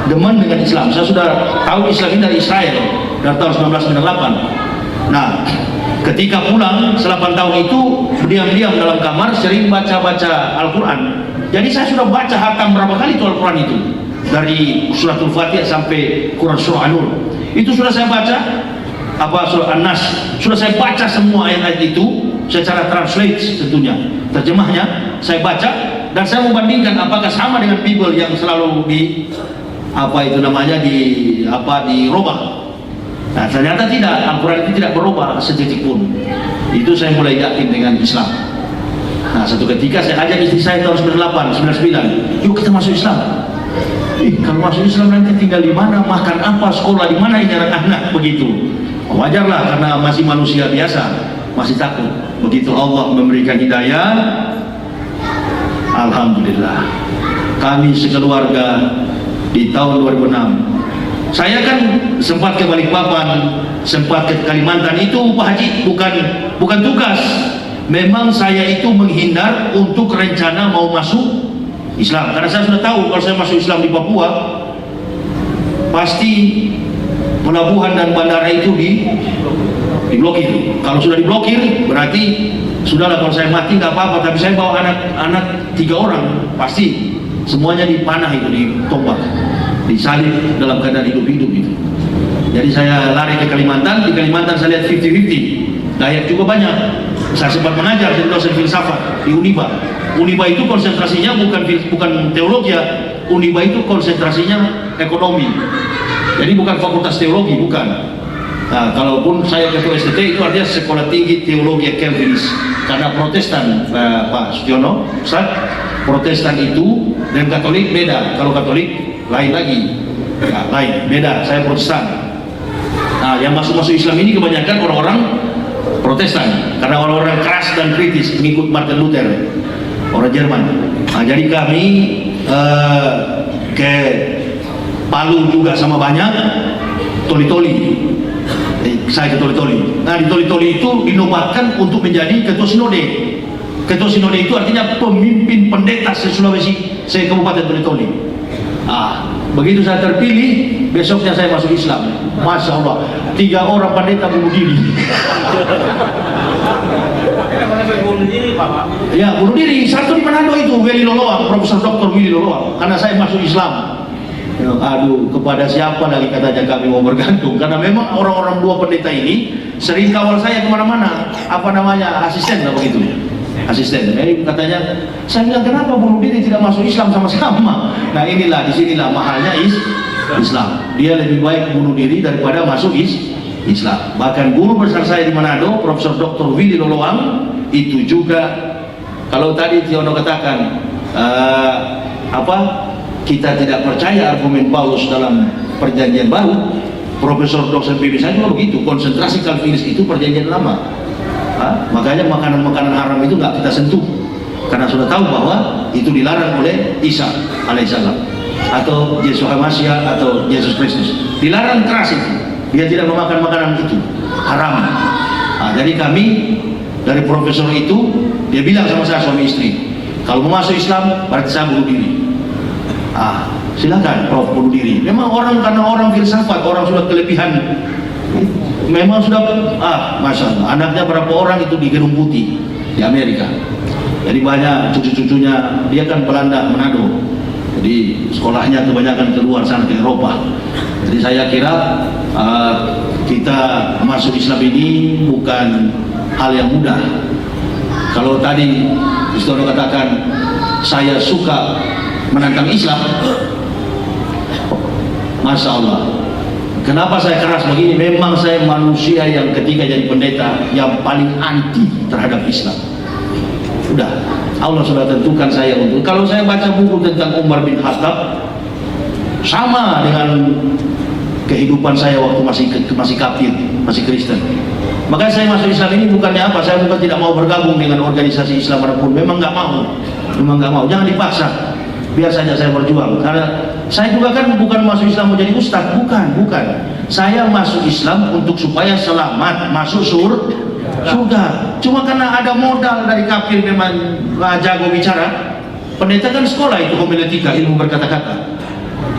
demen dengan Islam. Saya sudah tahu Islam ini dari Israel dari tahun 1998. Nah, ketika pulang 8 tahun itu diam-diam dalam kamar sering baca-baca Al-Quran. Jadi saya sudah baca hatam berapa kali itu Al-Quran itu, dari suratul Fatihah sampai Quran surah An-Nur. Itu sudah saya baca, surah An-Nas, sudah saya baca semua ayat-ayat itu secara translate tentunya. Terjemahnya saya baca dan saya membandingkan apakah sama dengan Bible yang selalu dirubah. Nah, ternyata tidak, Al-Quran itu tidak berubah setitik pun. Itu saya mulai yakin dengan Islam. Nah, satu ketika saya ajak istri saya tahun 99, yuk kita masuk Islam. Kalau masuk Islam nanti tinggal di mana, makan apa, sekolah di mana ini anak-anak, begitu. Wajarlah karena masih manusia biasa, masih takut. Begitu Allah memberikan hidayah, alhamdulillah. Kami sekeluarga di tahun 2006. Saya kan sempat ke Balikpapan, sempat ke Kalimantan, itu Pak Haji bukan tugas. Memang saya itu menghindar untuk rencana mau masuk Islam, karena saya sudah tahu kalau saya masuk Islam di Papua pasti pelabuhan dan bandara itu diblokir. Kalau sudah diblokir berarti sudahlah, kalau saya mati nggak apa-apa, tapi saya bawa anak 3 orang pasti semuanya dipanah itu, ditombak, disalib dalam keadaan hidup-hidup itu. Jadi saya lari ke Kalimantan. Di Kalimantan saya lihat 50-50, Dayak juga banyak. Saya sempat mengajar di dosen filsafat di Uniba. Uniba itu konsentrasinya bukan teologi, Uniba itu konsentrasinya ekonomi. Jadi bukan fakultas teologi, bukan. Nah, kalaupun saya ketua STT itu artinya sekolah tinggi teologi Calvinis. Karena Protestan, Pak Sutyono, Ustaz, Protestan itu dan Katolik beda. Kalau Katolik lain lagi, lain, beda. Saya Protestan. Nah, yang masuk Islam ini kebanyakan orang-orang Protestan, karena orang-orang keras dan kritis mengikut Martin Luther, orang Jerman. Nah, jadi kami ke Palu juga sama banyak Toli-Toli. Saya ke Toli-Toli. Nah, di Toli-Toli itu dinobatkan untuk menjadi ketua sinode. Ketua sinode itu artinya pemimpin pendeta se-Sulawesi, se-Kabupaten Toli-Toli. Ah, begitu saya terpilih, besoknya saya masuk Islam. Masya Allah, 3 orang pendeta bunuh diri. bunuh diri Pak. Ya, bunuh diri. Satu di Manado itu, Willy Loloang, Profesor Dr. Willy Loloang. Karena saya masuk Islam. Ya, aduh, kepada siapa lagi katanya kami mau bergantung? Karena memang orang-orang dua pendeta ini sering kawal saya kemana-mana. Apa namanya, asisten lah begitu. Asisten. Jadi katanya, saya bilang kenapa bunuh diri tidak masuk Islam sama-sama? Nah inilah, disinilah mahalnya Islam. Dia lebih baik bunuh diri daripada masuk Islam. Bahkan guru besar saya di Manado, Profesor Dr. Willy Loloang, itu juga kalau tadi Tiono katakan kita tidak percaya argumen Paulus dalam perjanjian baru, Profesor Dr. Bibi saya juga begitu. Konsentrasi Calvinis itu perjanjian lama. Makanya makanan-makanan haram itu nggak kita sentuh karena sudah tahu bahwa itu dilarang oleh Isa alaihissalam atau Yesus Hamasiah atau Yesus Kristus. Dilarang keras itu. Dia tidak memakan makanan itu, haram. Jadi kami dari profesor itu, dia bilang sama saya suami istri, kalau mau masuk Islam berarti saya bunuh diri. Silakan Prof bunuh diri. Memang orang karena orang filsafat, orang sudah kelebihan. Memang sudah, masya Allah, anaknya berapa orang itu di Gedung Putih di Amerika. Jadi banyak cucu-cucunya, dia kan Belanda, Manado. Jadi sekolahnya kebanyakan keluar sana ke Eropa. Jadi saya kira kita masuk Islam ini bukan hal yang mudah. Kalau tadi Kristono katakan saya suka menantang Islam, masya Allah. Kenapa saya keras begini? Memang saya manusia yang ketika jadi pendeta yang paling anti terhadap Islam. Sudah, Allah sudah tentukan saya untuk. Kalau saya baca buku tentang Umar bin Khattab, sama dengan kehidupan saya waktu masih kafir, masih Kristen. Makanya saya masuk Islam ini bukannya apa? Saya bukan tidak mau bergabung dengan organisasi Islam manapun. Memang nggak mau. Jangan dipaksa. Biar saja saya berjuang. Karena saya juga kan bukan masuk Islam mau jadi ustaz, bukan. Saya masuk Islam untuk supaya selamat masuk surga. Cuma karena ada modal dari kafir memang jago bicara. Pendeta kan sekolah itu homiletika, ilmu berkata-kata.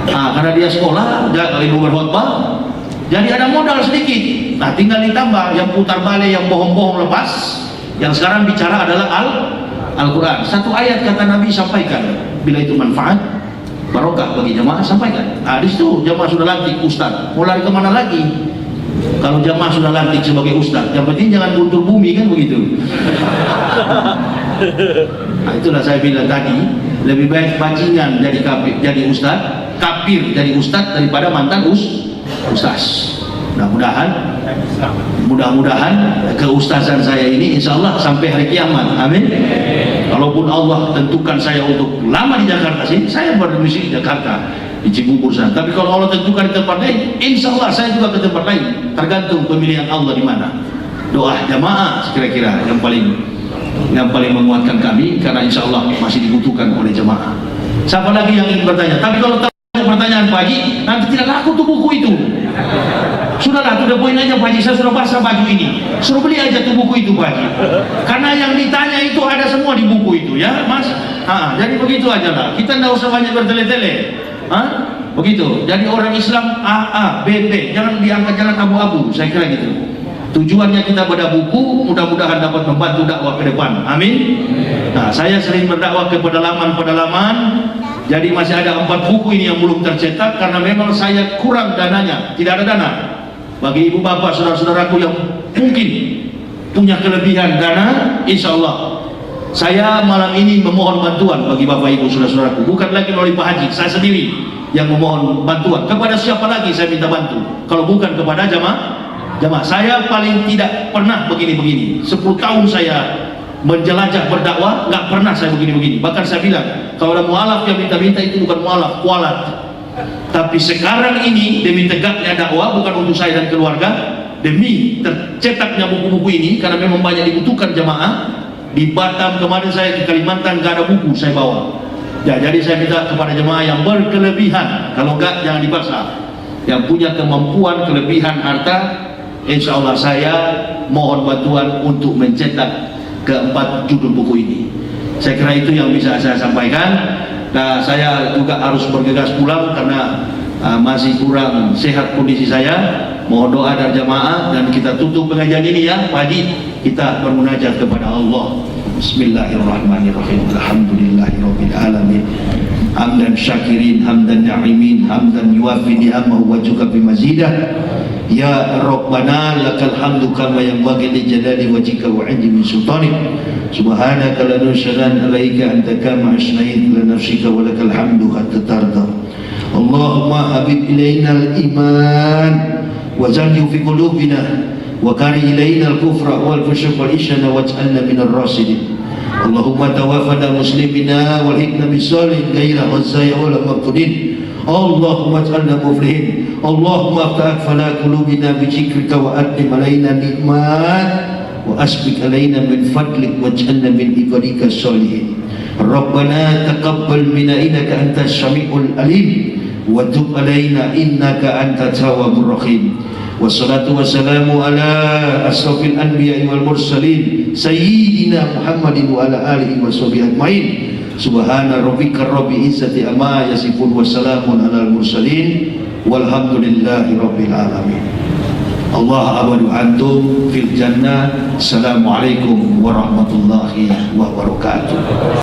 Karena dia sekolah, ilmu berkhotbah, jadi ada modal sedikit. Nah, tinggal ditambah yang putar balik, yang bohong-bohong lepas. Yang sekarang bicara adalah Al-Quran. Satu ayat kata Nabi sampaikan, bila itu manfaat, barokah bagi jamaah, sampaikan. Di situ jamaah sudah lantik ustaz, mau lari kemana lagi? Kalau jamaah sudah lantik sebagai ustaz, yang penting jangan guntur bumi, kan begitu. Itulah saya bilang tadi, lebih baik bajingan jadi kafir jadi ustaz daripada mantan ustaz. Mudah-mudahan keustazan saya ini insya Allah sampai hari kiamat, amin. Kalaupun Allah tentukan saya untuk lama di Jakarta sini, saya berdomisili di Jakarta, di Cibubur sana. Tapi kalau Allah tentukan di tempat lain, insya Allah saya juga ke tempat lain, tergantung pemilihan Allah di mana. Doa jamaah kira-kira yang paling menguatkan kami, karena insya Allah masih dibutuhkan oleh jamaah. Siapa lagi yang ingin bertanya? Tapi kalau pertanyaan Pak Haji, nanti tidak laku tuh buku itu. Sudahlah, to the point aja Pak Haji, saya sudah basah baju ini. Suruh beli aja tuh buku itu Pak Haji. Karena yang ditanya itu ada semua di buku itu ya Mas. Jadi begitu aja lah. Kita tidak usah banyak bertele-tele. Begitu. Jadi orang Islam A, B, B. Jangan diangkat jalan abu-abu. Saya kira gitu. Tujuannya kita pada buku, mudah-mudahan dapat membantu dakwah ke depan. Amin. Nah, saya sering berdakwah ke pedalaman. Jadi masih ada 4 buku ini yang belum tercetak karena memang saya kurang dananya, tidak ada dana. Bagi ibu bapak, saudara-saudaraku yang mungkin punya kelebihan dana, insya Allah saya malam ini memohon bantuan bagi bapak ibu saudara-saudaraku. Bukan lagi melalui Pak Haji, saya sendiri yang memohon bantuan. Kepada siapa lagi saya minta bantu? Kalau bukan kepada jamaah. Saya paling tidak pernah begini-begini. 10 tahun saya menjelajah berdakwah, nggak pernah saya begini-begini. Bahkan saya bilang, kalau ada mualaf yang minta-minta itu bukan mualaf, kualat. Tapi sekarang ini demi tegaknya dakwah, bukan untuk saya dan keluarga, demi tercetaknya buku-buku ini, karena memang banyak dibutuhkan jamaah. Di Batam kemarin saya ke Kalimantan nggak ada buku saya bawa. Ya, jadi saya minta kepada jemaah yang berkelebihan, kalau enggak jangan dipaksa. Yang punya kemampuan, kelebihan harta, insya Allah saya mohon bantuan untuk mencetak ke-4 judul buku ini. Saya kira itu yang bisa saya sampaikan. Nah, saya juga harus bergegas pulang karena masih kurang sehat kondisi saya. Mohon doa dari jamaah dan kita tutup pengajian ini ya Pak Haji. Kita bermunajat kepada Allah. Bismillahirrahmanirrahim. Alhamdulillahirabbil alamin. Hamdan syakirin, hamdan na'imin, hamdan yuwafi ni'amahu wa yukafi mazidah. Ya Rabbana lakal hamdu kama yanbaghi li jalali wajhika wa 'izzi min sultanik. Subhanaka la nusyran 'alaika anta kama asnait la nafsika wa lakal hamdu hatta tarda. Allahumma habib ilaina al-iman wa zanni fi qulubina wa kari ilaina al-kufra wal fusuq wal isyana waj'alna minar rasidin. Allahumma tawaffana muslimina wal hikna bis-salihin ghaira khazzaya wala maqtudin. Allahumma ij'alna muflihin. Allahumma aftah fala qulubina bi dzikrika wa atim alaina nikmat wa asbik alaina min fadlik waj'alna min ibadika sholihin. Rabbana taqabbal minna innaka antas samiul alim wa tub alaina innaka antat tawwabur rahim. Wassalatu wassalamu ala asrafil anbiya'i wal mursalin sayyidina Muhammadin wa ala alihi wa sahbihi ajmain. Subhana rabbika rabbil izzati amma yasifun wa salamun alal mursalin walhamdulillahi rabbil alamin. Allah abadu antum fil jannah. Assalamualaikum warahmatullahi wabarakatuh.